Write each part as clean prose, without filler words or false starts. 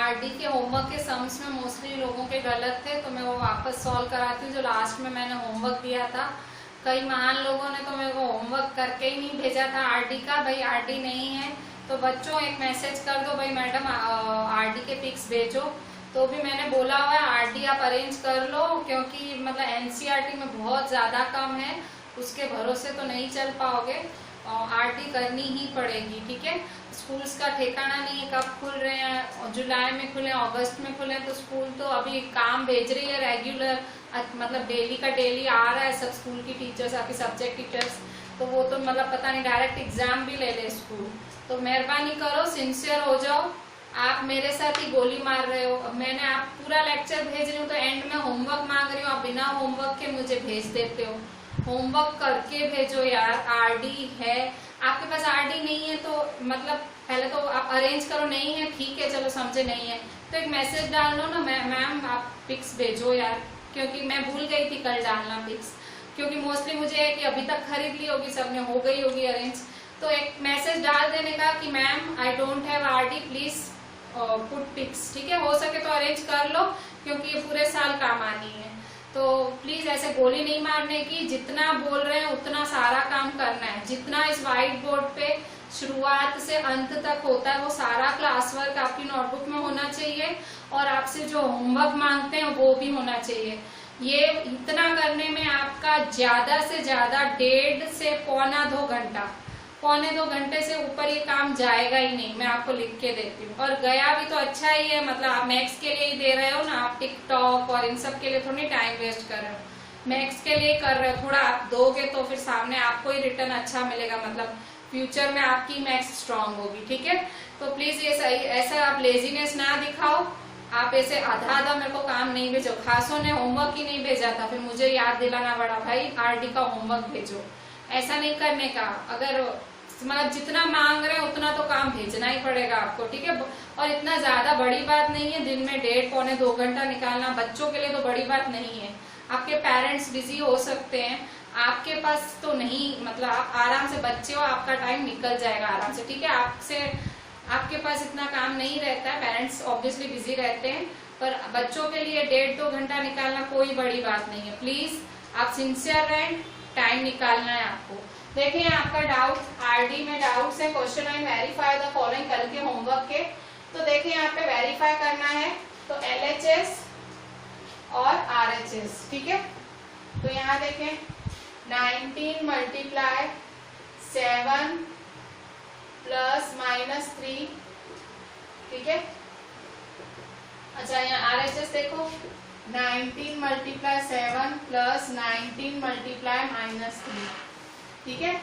RD के homework के sums में मोस्टली लोगों के गलत थे, तो मैं वो वापस सॉल्व कराती हूँ जो लास्ट में मैंने होमवर्क दिया था। कई महान लोगों ने तो मेरे को होमवर्क करके ही नहीं भेजा था आरडी का। भाई आरडी नहीं है तो बच्चों एक मैसेज कर दो, भाई मैडम आरडी के पिक्स भेजो। तो भी मैंने बोला हुआ है आरडी आप अरेंज कर लो, क्योंकि मतलब एनसीईआरटी में बहुत ज्यादा कम है, उसके भरोसे तो नहीं चल पाओगे, आरडी करनी ही पड़ेगी। ठीक है, स्कूल्स का ठिकाना नहीं है कब खुल रहे हैं, जुलाई में खुले, अगस्त में खुले, तो स्कूल तो अभी काम भेज रही है रेगुलर, मतलब डेली का डेली आ रहा है सब स्कूल की टीचर्स, आपकी सब्जेक्ट टीचर्स, तो वो तो मतलब पता नहीं डायरेक्ट एग्जाम भी ले ले स्कूल। तो मेहरबानी करो, सिंसियर हो जाओ। आप मेरे साथ ही गोली मार रहे हो। अब मैंने आप पूरा लेक्चर भेज रही हूँ तो एंड में होमवर्क मांग रही हूँ, आप बिना होमवर्क के मुझे भेज देते हो। होमवर्क करके भेजो यार। आरडी है आपके पास, आरडी नहीं है तो मतलब पहले तो आप अरेंज करो, नहीं है ठीक है चलो समझे नहीं है तो एक मैसेज डाल लो ना, मैम आप पिक्स भेजो यार, क्योंकि मैं भूल गई थी कल डालना पिक्स, क्योंकि मोस्टली मुझे है कि अभी तक खरीद ली होगी सबने, हो गई होगी अरेंज, तो एक मैसेज डाल देने का कि ma'am I don't have RD please put pics. ठीक है, हो सके तो अरेंज कर लो क्योंकि ये पूरे साल काम आनी है। तो प्लीज ऐसे गोली नहीं मारने की, जितना बोल रहे हैं उतना सारा काम करना है, जितना इस व्हाइट बोर्ड पे शुरुआत से अंत तक होता है वो सारा क्लास वर्क आपकी नोटबुक में होना चाहिए, और आपसे जो होमवर्क मांगते हैं वो भी होना चाहिए। ये इतना करने में आपका ज्यादा से ज्यादा 1.5 से पौना 2 घंटा, पौने 2 घंटे से ऊपर ये काम जाएगा ही नहीं, मैं आपको लिख के देती हूँ। और गया भी तो अच्छा ही है, मतलब आप मैथ्स के लिए ही दे रहे हो ना, आप टिकटॉक और इन सब के लिए थोड़ी टाइम वेस्ट कर रहे हो, मैथ्स के लिए कर रहे हो। थोड़ा आप दोगे तो फिर सामने आपको ही रिटर्न अच्छा मिलेगा, मतलब फ्यूचर में आपकी मैथ्स स्ट्रांग होगी। ठीक है, तो प्लीज ये सही ऐसा आप लेजीनेस ना दिखाओ, आप ऐसे आधा आधा मेरे को काम नहीं भेजो। खासों ने होमवर्क ही नहीं भेजा था, फिर मुझे याद दिलाना पड़ा भाई आरडी का होमवर्क भेजो। ऐसा नहीं करने का, अगर मतलब जितना मांग रहे हैं उतना तो काम भेजना ही पड़ेगा आपको। ठीक है, और इतना ज्यादा बड़ी बात नहीं है, दिन में 1.5 पौने 2 घंटा निकालना बच्चों के लिए तो बड़ी बात नहीं है। आपके पेरेंट्स बिजी हो सकते हैं, आपके पास तो नहीं, मतलब आप आराम से, बच्चे हो आपका टाइम निकल जाएगा आराम से। ठीक है, आपके पास इतना काम नहीं रहता है, पेरेंट्स ऑब्वियसली बिजी रहते हैं, पर बच्चों के लिए 1.5-2 घंटा निकालना कोई बड़ी बात नहीं है। प्लीज आप सिंसियर रहें, टाइम निकालना है आपको। देखिए आपका डाउट आरडी में डाउट है, क्वेश्चन 9 वेरीफाई द फॉलोइंग कल के होमवर्क के। तो देखिए यहाँ पे वेरीफाई करना है तो LHS और RHS। ठीक है, तो यहाँ देखें 19 मल्टीप्लाई 7 प्लस माइनस 3। ठीक है, अच्छा यहाँ RHS देखो 19 मल्टीप्लाई 7 प्लस 19 मल्टीप्लाई माइनस 3। ठीक है,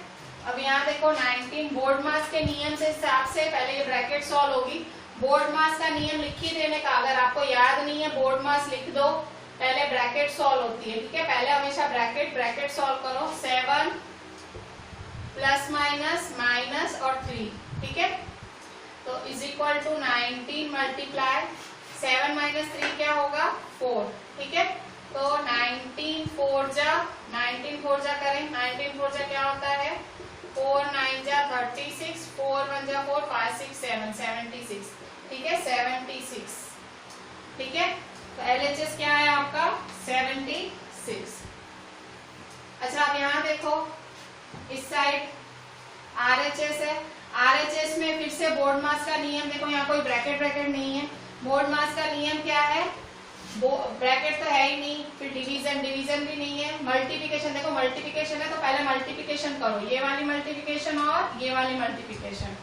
अब यहाँ देखो 19 बोर्ड मास के नियम से हिसाब से पहले ये ब्रैकेट सॉल्व होगी। बोर्ड मास का नियम लिख ही देने का, अगर आपको याद नहीं है बोर्ड मास लिख दो, पहले ब्रैकेट सॉल्व होती है। ठीक है, पहले हमेशा ब्रैकेट सॉल्व करो, 7 प्लस माइनस माइनस और 3। ठीक है, तो is equal to 19 multiply 7 minus 3 क्या होगा 4। ठीक है, तो 19 4 जा करें, 19 4 जा क्या होता है 4 9 जा 36, 4 1 जा 4, 5 6 7 76। ठीक है, 76। ठीक है, तो LHS क्या है आपका 76। अच्छा अब यहाँ देखो इस साइड RHS है, RHS में फिर से बोर्ड मास का नियम देखो, यहाँ कोई ब्रैकेट नहीं है। बोर्ड मास का नियम क्या है, ब्रैकेट तो है ही नहीं, फिर डिवीजन भी नहीं है, मल्टीप्लिकेशन देखो मल्टीप्लिकेशन है तो पहले मल्टीप्लिकेशन करो, ये वाली मल्टीप्लिकेशन और ये वाली मल्टीप्लिकेशन।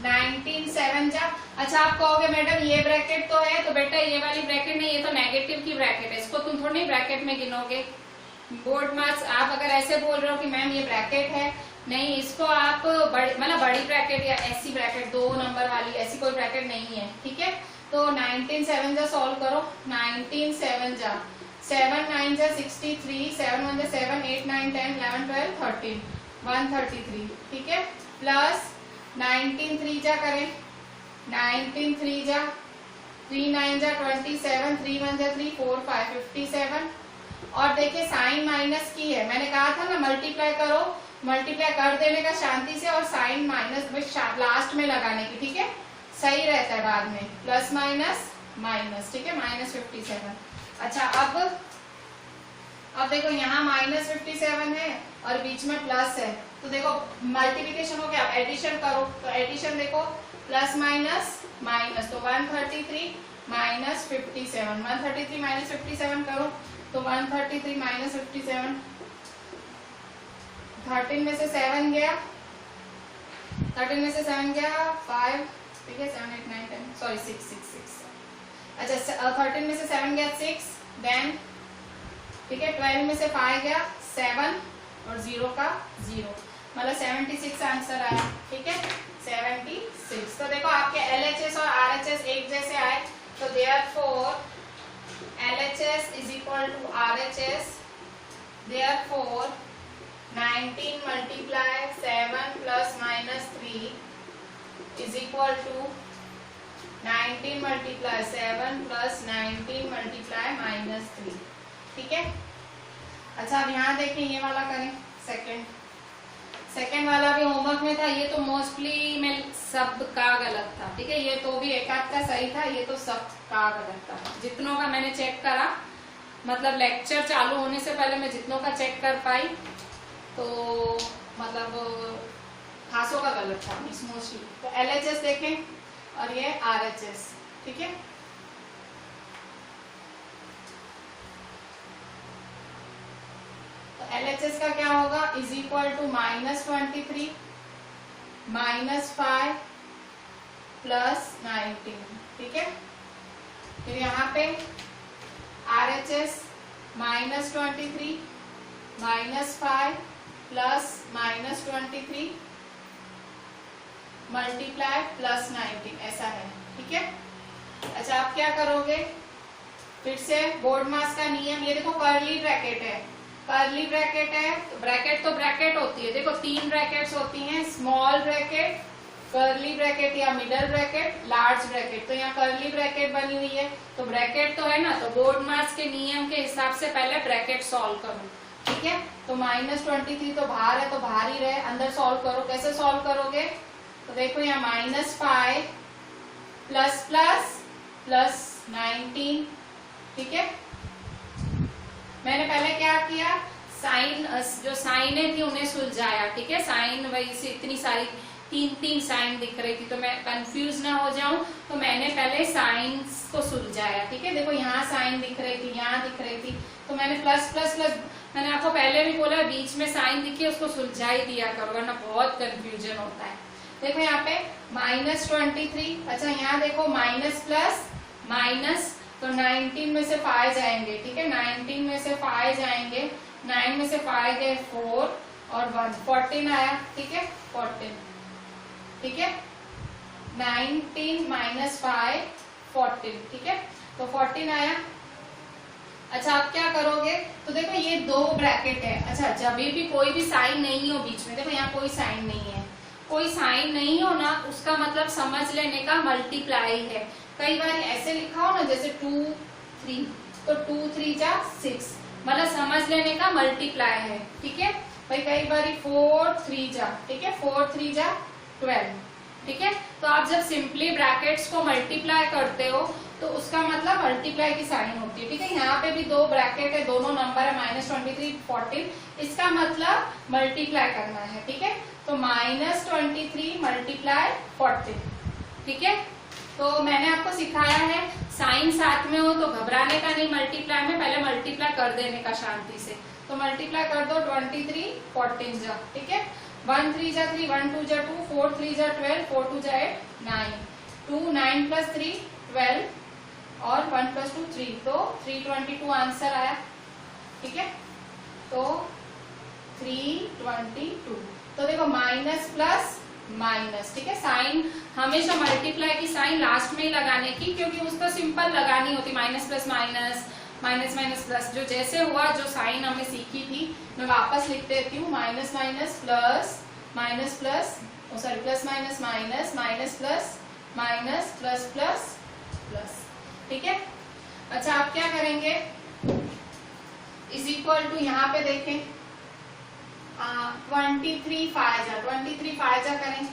19 7 जा, अच्छा आप कहोगे मैडम ये ब्रैकेट तो है, तो बेटा ये वाली ब्रैकेट नहीं, ये तो नेगेटिव की ब्रैकेट है, इसको तुम थोड़ी ब्रैकेट में गिनोगे। बोर्ड मार्क्स आप अगर ऐसे बोल रहे हो कि मैम ये ब्रैकेट है, नहीं इसको आप मतलब बड़ी ब्रैकेट या ऐसी ब्रैकेट 2 नंबर वाली ऐसी कोई ब्रैकेट नहीं है। ठीक है, तो 19 7 जा सॉल्व करो, 19 7 जा 7 9 जा 63, 7 1 जा 7, 8 9 10 11 12 13 133। ठीक है, प्लस 19 3 जा करें, 19 3 जा 3 9 जा 27, 3 1 जा 3 4 5 57। और देखिए साइन माइनस की है, मैंने कहा था ना मल्टीप्लाई करो, मल्टीप्लाई कर देने का शांति से और साइन माइनस लास्ट में लगाने की। ठीक है, सही रहता है बाद में, प्लस माइनस माइनस, ठीक है, -57। अच्छा अब देखो यहाँ -57 है और बीच में प्लस है, तो देखो मल्टीप्लिकेशन हो गया, अब एडिशन करो, तो एडिशन देखो प्लस माइनस माइनस, तो 133 माइनस 57, 133 माइनस 57 करो तो 133 माइनस 57, 13 में से 7 गया, 13 में से 7 गया 5, ठीक है, 7 8 9 10 सॉरी 6। अच्छा 13 में से 7 गया 6, देन ठीक है 12 में से 5 गया 7 और 0 का 0, मतलब 76 आंसर आया, ठीक है 76। तो देखो आपके LHS और RHS एक जैसे आए, तो therefore LHS is equal to RHS, therefore 19 multiply 7 plus minus 3 is equal to 19 multiply 7 plus 19 multiply minus 3, ठीक है। अच्छा अब यहाँ देखें, ये वाला करें, सेकंड वाला भी होमवर्क में था, ये तो मोस्टली में सब का गलत था, ठीक है, ये तो भी एक आध का सही था, ये तो सब का गलत था। जितनों का मैंने चेक करा, मतलब लेक्चर चालू होने से पहले मैं जितनों का चेक कर पाई, तो मतलब खासों का गलत था मोस्टली। तो LHS देखें और ये RHS, ठीक है। तो LHS का क्या होगा, इज इक्वल टू -23 -5 प्लस 19, ठीक है। फिर यहाँ पे RHS -23 -5 प्लस -23 मल्टीप्लाई प्लस 19, ऐसा है, ठीक है। अच्छा आप क्या करोगे, फिर से बोर्ड मास का नियम, ये देखो कर्ली ब्रैकेट है, कर्ली ब्रैकेट है, तो ब्रैकेट होती है, देखो 3 ब्रैकेट्स होती हैं, स्मॉल ब्रैकेट, कर्ली ब्रैकेट या मिडल ब्रैकेट, लार्ज ब्रैकेट। तो यहाँ कर्ली ब्रैकेट बनी हुई है, तो ब्रैकेट तो है ना, तो बोर्ड मास के नियम के हिसाब से पहले ब्रैकेट सॉल्व करो, ठीक है। तो -23 तो बाहर है, तो बाहर ही रहे, अंदर सॉल्व करो। कैसे सॉल्व करोगे, तो देखो यहाँ -5 प्लस प्लस प्लस 19, ठीक है। मैंने पहले क्या किया, साइन, जो साइनें थी उन्हें सुलझाया, ठीक है, साइन वही से इतनी सारी 3 साइन दिख रही थी, तो मैं कंफ्यूज ना हो जाऊं, तो मैंने पहले साइंस को सुलझाया, ठीक है। देखो यहाँ साइन दिख रही थी, यहाँ दिख रही थी, तो मैंने प्लस प्लस प्लस, मैंने आपको पहले भी बोला बीच में साइन दिखी उसको सुलझा ही दिया करो, वरना बहुत कंफ्यूजन होता है। देखो यहाँ पे -23, अच्छा यहाँ देखो माइनस प्लस माइनस, तो 19 में से 5 जाएंगे, ठीक है, 19 में से 5 जाएंगे, 9 में से 5 गए 4 और 1, 14 आया, ठीक है, 14, ठीक है, 19 - 5 14, ठीक है, तो 14 आया। अच्छा आप क्या करोगे, तो देखो ये 2 ब्रैकेट है, अच्छा जब भी कोई भी साइन नहीं हो बीच में, देखो यहाँ कोई साइन नहीं है, कोई साइन नहीं हो ना, उसका मतलब समझ लेने का मल्टीप्लाई है। कई बार ऐसे लिखा हो ना, जैसे 2 3, तो 2 3 जा 6, मतलब समझ लेने का मल्टीप्लाई है, ठीक है भाई। कई बार 4 3 जा, ठीक है, 4 3 जा 12, ठीक है। तो आप जब सिंपली ब्रैकेट्स को मल्टीप्लाई करते हो तो उसका मतलब मल्टीप्लाई की साइन होती है, ठीक है। यहाँ पे भी 2 ब्रैकेट है, दोनों नंबर है -23 14, इसका मतलब मल्टीप्लाई करना है, ठीक है। तो -23 मल्टीप्लाई 14, ठीक है। तो मैंने आपको सिखाया है, साइन साथ में हो तो घबराने का नहीं, मल्टीप्लाई में पहले मल्टीप्लाई कर देने का शांति से। तो मल्टीप्लाई कर दो, 23 14 जा, ठीक है, 1 3 जा 3, 1 2 जा 2, 4 3 जा 12, 4 2 जा 8 9, 2 9 + 3 12 और 1 + 2 3, तो 322 आंसर आया, ठीक है। तो 322, तो देखो माइनस प्लस माइनस, ठीक है। साइन हमेशा मल्टीप्लाई की साइन लास्ट में ही लगाने की, क्योंकि उसको सिंपल लगानी होती, minus plus minus, minus minus plus, जो जैसे हुआ, जो साइन हमने सीखी थी, मैं वापस लिख देती हूँ, minus minus plus minus plus, sorry plus minus minus, minus plus minus, plus plus plus, ठीक है। अच्छा आप क्या करेंगे, इज इक्वल टू, यहाँ पे देखें 23 5 जा करें,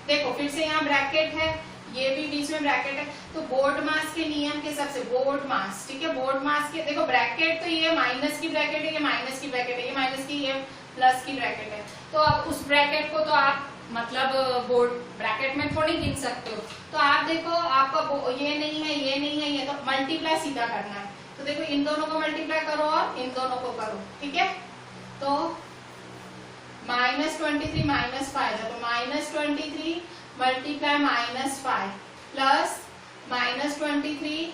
देखो फिर से यहाँ ब्रैकेट है, ये भी बीच में ब्रैकेट है, तो बोर्ड मास के नियम के हिसाब से बोर्ड मास, ठीक है, बोर्ड मास के देखो ब्रैकेट तो ये माइनस की ब्रैकेट है, ये माइनस की ब्रैकेट है, ये माइनस की, ये प्लस की ब्रैकेट है। तो अब उस ब्रैकेट को तो आप मतलब बोर्ड ब्रैकेट में थोड़ी गिन सकते हो। तो आप देखो आपका ये नहीं है, ये नहीं है, ये तो मल्टीप्लाई सीधा करना है। तो देखो इन दोनों को मल्टीप्लाई करो और इन दोनों को करो, ठीक है। तो -23 -5 है, तो -23 मल्टीप्लाई -5 प्लस -23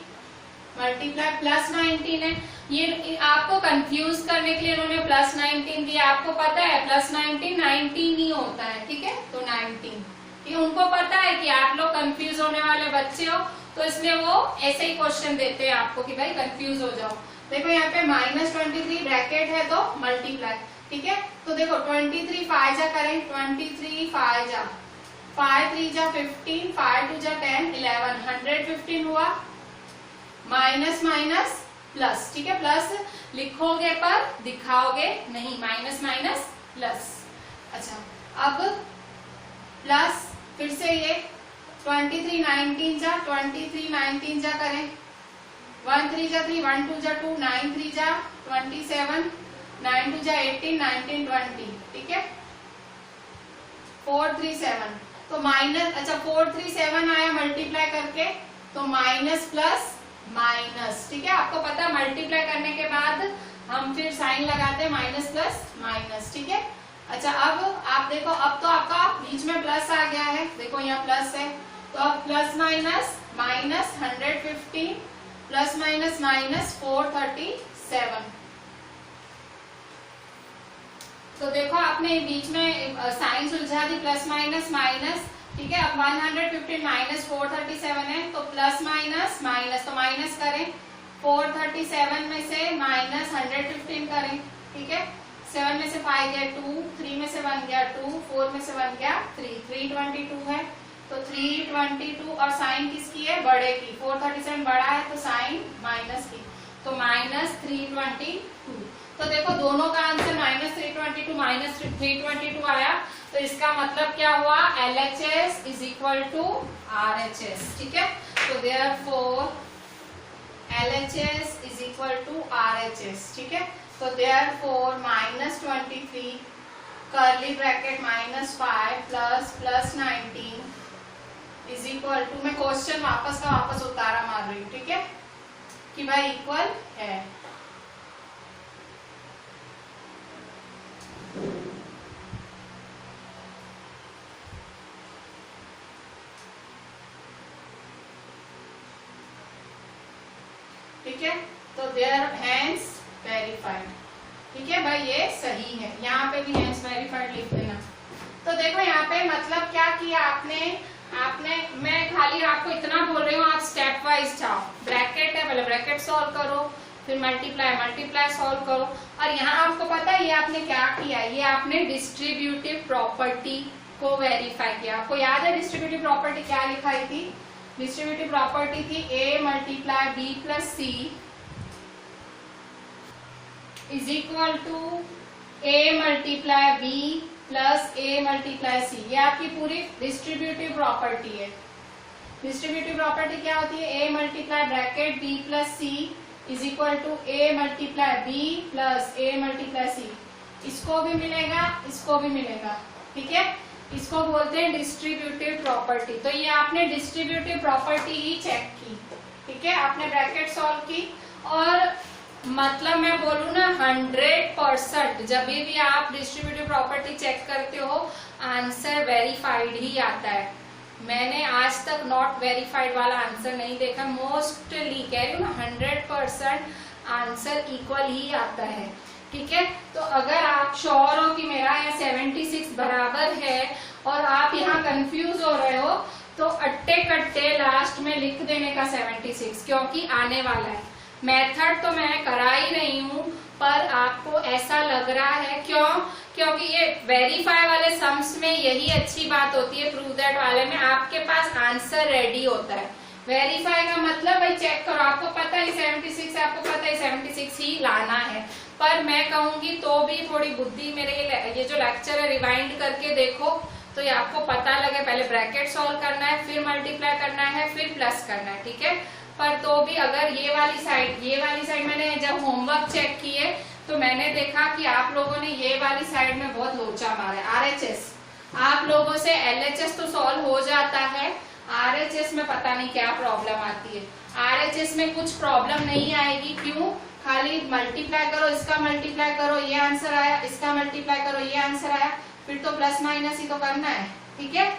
मल्टीप्लाई +19 है। ये आपको कंफ्यूज करने के लिए इन्होंने +19 दिया। आपको पता है +19 19 ही होता है, ठीक है, तो 19। ये उनको पता है कि आप लोग कंफ्यूज होने वाले बच्चे हो, तो इसलिए वो ऐसे ही क्वेश्चन देते हैं आपको कि भाई कंफ्यूज हो जाओ। देखो यहाँ पे -23 ब्रैकेट है तो मल्टीप्लाई, ठीक है। तो देखो 23 5 जा करें, 23 5 जा 5 3 जा 15 5 2 जा 10 11 115 हुआ, माइनस माइनस प्लस, ठीक है, प्लस लिखोगे पर दिखाओगे नहीं, माइनस माइनस प्लस। अच्छा अब प्लस फिर से ये 23 19 जा 23 19 जा करें, 1 3 जा 3 1 2 जा 2 9 3 जा 27 9 2 जा 18 19 20, ठीक है, 4 3 7। तो माइनस, अच्छा 4 3 7 आया मल्टीप्लाई करके, तो माइनस प्लस माइनस, ठीक है। आपको पता है मल्टीप्लाई करने के बाद हम फिर साइन लगाते हैं माइनस प्लस माइनस, ठीक है। अच्छा अब आप देखो, अब तो आपका बीच में प्लस आ गया है, देखो यहाँ प्लस है, तो अब plus minus minus 115 plus minus minus 437। तो देखो आपने बीच में साइन सुलझा दी, प्लस माइनस माइनस, ठीक है। अब 115 माइनस 437 है, तो प्लस माइनस माइनस, तो माइनस करें, 437 में से माइनस 115 करें, ठीक है। 7 में से 5 गया 2, 3 में से 1 गया 2, 4 में से 1 गया 3, 322 है, तो 322 और साइन किसकी है, बड़े की, 437 बड़ा है तो साइन माइनस की, तो -322। तो देखो दोनों का आंसर -322 -322 आया, तो इसका मतलब क्या हुआ, LHS = RHS, ठीक है। तो therefore LHS = RHS, ठीक है। तो therefore -23 कर्ली ब्रैकेट -5 प्लस 19 = मैं क्वेश्चन वापस का वापस उतारा मार रही हूँ, ठीक है, कि भाई इक्वल है। ठीक है, तो देयर हैंस वेरीफाइड, ठीक है भाई, ये सही है। यहाँ पे भी हैंस वेरीफाइड लिख देना। तो देखो यहाँ पे मतलब क्या किया आपने मैं खाली आपको इतना बोल रही हूँ, आप स्टेप वाइज जाओ। ब्रैकेट है, पहले ब्रैकेट सॉल्व करो, फिर मल्टीप्लाई सॉल्व करो। और यहाँ आपको पता है ये आपने क्या किया, ये आपने डिस्ट्रीब्यूटिव प्रॉपर्टी को वेरीफाई किया। आपको याद है डिस्ट्रीब्यूटिव प्रॉपर्टी क्या लिखाई थी, डिस्ट्रीब्यूटिव प्रॉपर्टी थी A multiply B plus C is equal to A multiply B plus A multiply C। ये आपकी पूरी डिस्ट्रीब्यूटिव प्रॉपर्टी है। डिस्ट्रीब्यूटिव प्रॉपर्टी क्या होती है, A multiply bracket B plus C is equal to A multiply B plus A multiply C। इसको भी मिलेगा, इसको भी मिलेगा, ठीक है। इसको बोलते हैं डिस्ट्रीब्यूटिव प्रॉपर्टी। तो ये आपने डिस्ट्रीब्यूटिव प्रॉपर्टी ही चेक की, ठीक है, आपने ब्रैकेट सॉल्व की। और मतलब मैं बोलूँ ना 100% जब भी आप डिस्ट्रीब्यूटिव प्रॉपर्टी चेक करते हो आंसर वेरीफाइड ही आता है। मैंने आज तक नॉट वेरीफाइड वाला आंसर नहीं देखा। मोस्टली कह रही हूँ ना 100% आंसर इक्वल ही आता है, ठीक है। तो अगर आप श्योर हो कि मेरा यहाँ 76 बराबर है और आप यहाँ कंफ्यूज हो रहे हो, तो अट्टे कट्टे लास्ट में लिख देने का 76, क्योंकि आने वाला है। मेथड तो मैं करा ही नहीं हूँ, पर आपको ऐसा लग रहा है क्योंकि ये वेरीफाई वाले सम्स में यही अच्छी बात होती है, प्रूव दैट वाले में आपके पास आंसर रेडी होता है। वेरीफाई का मतलब भाई चेक करो, आपको पता है 76 है, आपको पता है 76 ही लाना है। पर मैं कहूंगी तो भी थोड़ी बुद्धि मेरे ये जो लेक्चर है रिवाइंड करके देखो, तो ये आपको पता लगे, पहले ब्रैकेट सॉल्व करना है, फिर मल्टीप्लाई करना है, फिर प्लस करना है, ठीक है। पर तो भी अगर ये वाली साइड मैंने जब होमवर्क चेक किए तो मैंने देखा कि आप लोगों ने ये वाली साइड में बहुत लोचा मारा है। RHS आप लोगों से LHS तो सॉल्व हो जाता है, RHS में पता नहीं क्या प्रॉब्लम आती है। RHS में कुछ प्रॉब्लम नहीं आएगी, क्यों? खाली मल्टीप्लाई करो, इसका मल्टीप्लाई करो, ये आंसर आया, इसका मल्टीप्लाई करो, ये आंसर आया, फिर तो प्लस माइनस ही तो करना है, ठीक है।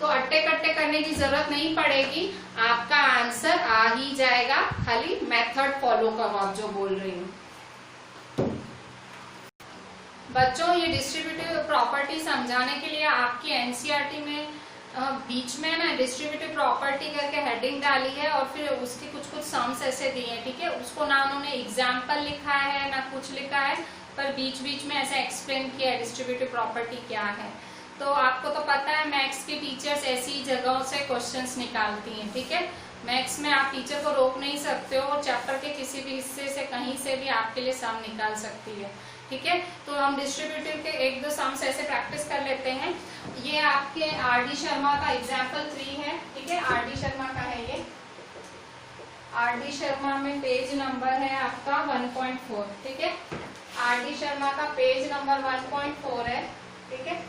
तो अट्टे कट्टे करने की जरूरत नहीं पड़ेगी, आपका आंसर आ ही जाएगा, खाली मेथड फॉलो करो आप जो बोल रही हूँ। बच्चों ये डिस्ट्रीब्यूटिव प्रॉपर्टी समझाने के लिए आपकी एनसीईआरटी में बीच में ना डिस्ट्रीब्यूटिव प्रॉपर्टी करके हेडिंग डाली है और फिर उसके कुछ कुछ सम्स ऐसे दिए हैं, ठीक है। उसको ना उन्होंने एग्जाम्पल लिखा है ना कुछ लिखा है, पर बीच बीच में ऐसे एक्सप्लेन किया है डिस्ट्रीब्यूटिव प्रॉपर्टी क्या है। तो आपको तो पता है मैथ्स के टीचर्स ऐसी जगहों से क्वेश्चंस निकालती हैं, ठीक है। मैथ्स में आप टीचर को रोक नहीं सकते हो, और चैप्टर के किसी भी हिस्से से कहीं से भी आपके लिए सम निकाल सकती है, ठीक है। तो हम डिस्ट्रीब्यूटिव के एक दो सम्स ऐसे प्रैक्टिस कर लेते हैं। ये आपके RD शर्मा का एग्जाम्पल 3 है, ठीक है। RD शर्मा का है ये, RD शर्मा में पेज नंबर है आपका 1.4, ठीक है। RD शर्मा का पेज नंबर 1.4 है, ठीक है।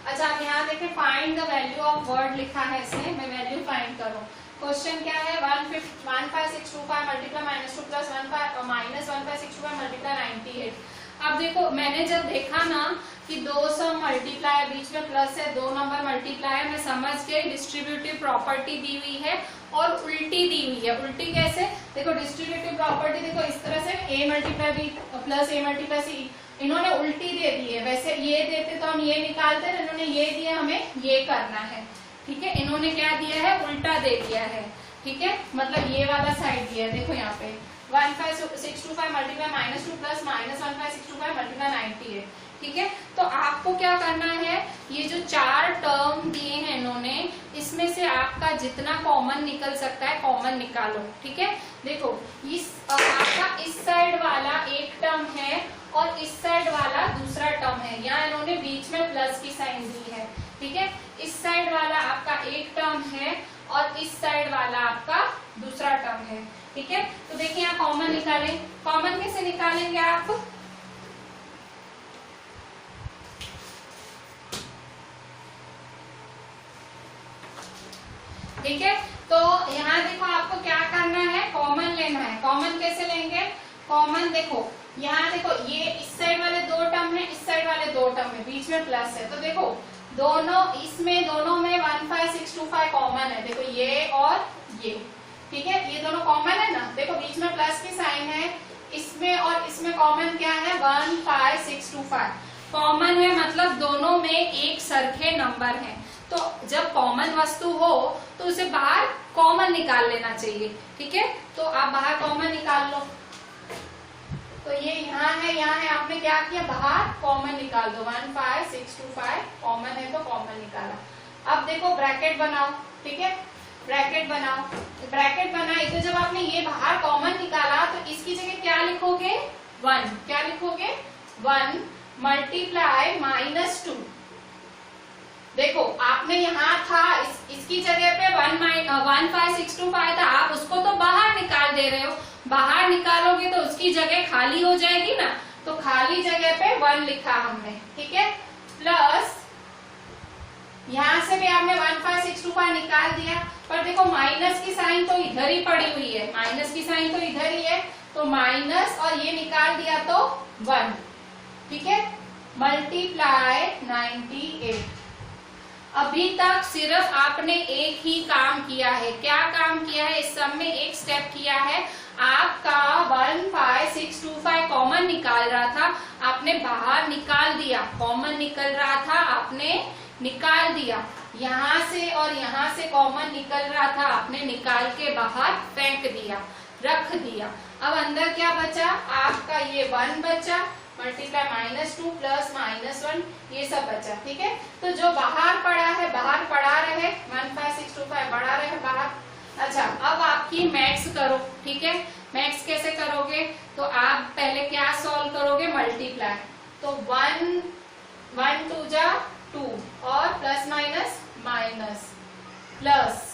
अच्छा आप यहाँ देखें, find the value of word लिखा है इसमें, मैं वैल्यू फाइंड करूँ। क्वेश्चन क्या है, 15625 मल्टीप्लाई -2 प्लस -15625 मल्टीप्लाई 98। अब देखो मैंने जब देखा ना कि 2 सम मल्टीप्लाई है, बीच में प्लस है, 2 नंबर मल्टीप्लाई है, मैं समझ गई डिस्ट्रीब्यूटिव प्रॉपर्टी दी हुई है और उल्टी दी हुई है। उल्टी कैसे? देखो डिस्ट्रीब्यूटिव प्रॉपर्टी देखो इस तरह से A multiply B plus A multiply C, इन्होंने उल्टी दे दी है। वैसे ये देते तो हम ये निकालते, इन्होंने ये दिया, हमें ये करना है, ठीक है। इन्होंने क्या दिया है, उल्टा दे दिया है, ठीक है। मतलब ये वाला साइड दिया है, देखो यहाँ पे 15625 मल्टीप्लाई -2 प्लस -15625 मल्टीप्लाई 98, ठीक है। तो आपको क्या करना है, ये जो 4 टर्म दिए हैं इन्होंने, इसमें से आपका जितना कॉमन निकल सकता है कॉमन निकालो, ठीक है। देखो इस आपका इस साइड वाला एक टर्म है और इस साइड वाला दूसरा टर्म है, यहाँ इन्होंने बीच में प्लस की साइन दी है, ठीक है। इस साइड वाला आपका एक टर्म है और इस साइड वाला आपका दूसरा टर्म है, ठीक है। तो देखिए यहाँ कॉमन निकालें, कॉमन कैसे निकालेंगे आप, ठीक है। तो यहाँ देखो आपको क्या करना है, कॉमन लेना है। कॉमन कैसे लेंगे, कॉमन देखो यहाँ देखो ये इस साइड वाले 2 टर्म है, इस साइड वाले 2 टर्म है, बीच में प्लस है, तो देखो दोनों में 15625 कॉमन है, देखो ये और ये, ठीक है। ये दोनों कॉमन है ना, देखो बीच में प्लस की साइन है, इसमें और इसमें कॉमन क्या है, 15625 कॉमन है, मतलब दोनों में एक सरखे नंबर हैं। तो जब कॉमन वस्तु हो तो उसे बाहर कॉमन निकाल लेना चाहिए, ठीक है। तो आप बाहर कॉमन निकाल लो, तो ये यहाँ है, आपने क्या किया, बाहर कॉमन निकाल दो, 15625 कॉमन है तो कॉमन निकाला। अब देखो ब्रैकेट बनाओ, ठीक है, ब्रैकेट बनाई, तो जब आपने ये बाहर कॉमन निकाला तो इसकी जगह क्या लिखोगे, 1, क्या लिखोगे, 1 मल्टीप्लाई -2। देखो आपने यहाँ था इसकी जगह पे 15625 था, आप उसको तो बाहर निकाल दे रहे हो, बाहर निकालोगे तो उसकी जगह खाली हो जाएगी ना, तो खाली जगह पे 1 लिखा हमने, ठीक है। प्लस यहाँ से भी आपने 15625 निकाल दिया, पर देखो माइनस की साइन तो इधर ही पड़ी हुई है, माइनस की साइन तो इधर ही है, तो माइनस और ये निकाल दिया तो 1, ठीक है। मल्टीप्लाई 98। अभी तक सिर्फ आपने एक ही काम किया है, क्या काम किया है, इस सब में एक स्टेप किया है, आपका 15625 कॉमन निकाल रहा था, आपने बाहर निकाल दिया, कॉमन निकल रहा था आपने निकाल दिया, यहाँ से और यहाँ से कॉमन निकल रहा था, आपने निकाल के बाहर फेंक दिया, रख दिया। अब अंदर क्या बचा, आपका ये 1 बचा, मल्टीप्लाई -2 प्लस -1, ये सब बचा, ठीक है। तो जो बाहर पड़ा है बाहर पड़ा रहे, 15625 पड़ा रहे बाहर। अच्छा अब आपकी मैथ्स करो, ठीक है। मैथ्स कैसे करोगे, तो आप पहले क्या सॉल्व करोगे, मल्टीप्लाई, तो 1 2 जा 2 और प्लस माइनस माइनस प्लस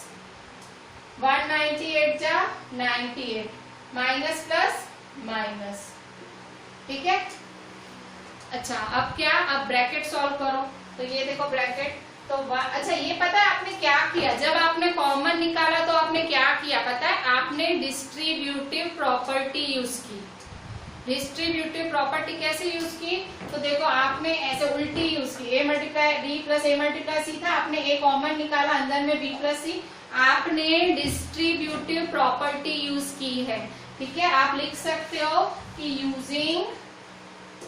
198 जा 98 माइनस प्लस माइनस, ठीक है। अच्छा अब क्या, अब ब्रैकेट सॉल्व करो। तो ये देखो ब्रैकेट, तो अच्छा ये पता है आपने क्या किया, जब आपने कॉमन निकाला तो आपने क्या किया पता है, आपने डिस्ट्रीब्यूटिव प्रॉपर्टी यूज की। डिस्ट्रीब्यूटिव प्रॉपर्टी कैसे यूज की, तो देखो आपने ऐसे उल्टी यूज की, a multiply b plus a multiply c था, आपने a कॉमन निकाला, अंदर में b प्लस c, आपने डिस्ट्रीब्यूटिव प्रॉपर्टी यूज की है, ठीक है। आप लिख सकते हो कि यूजिंग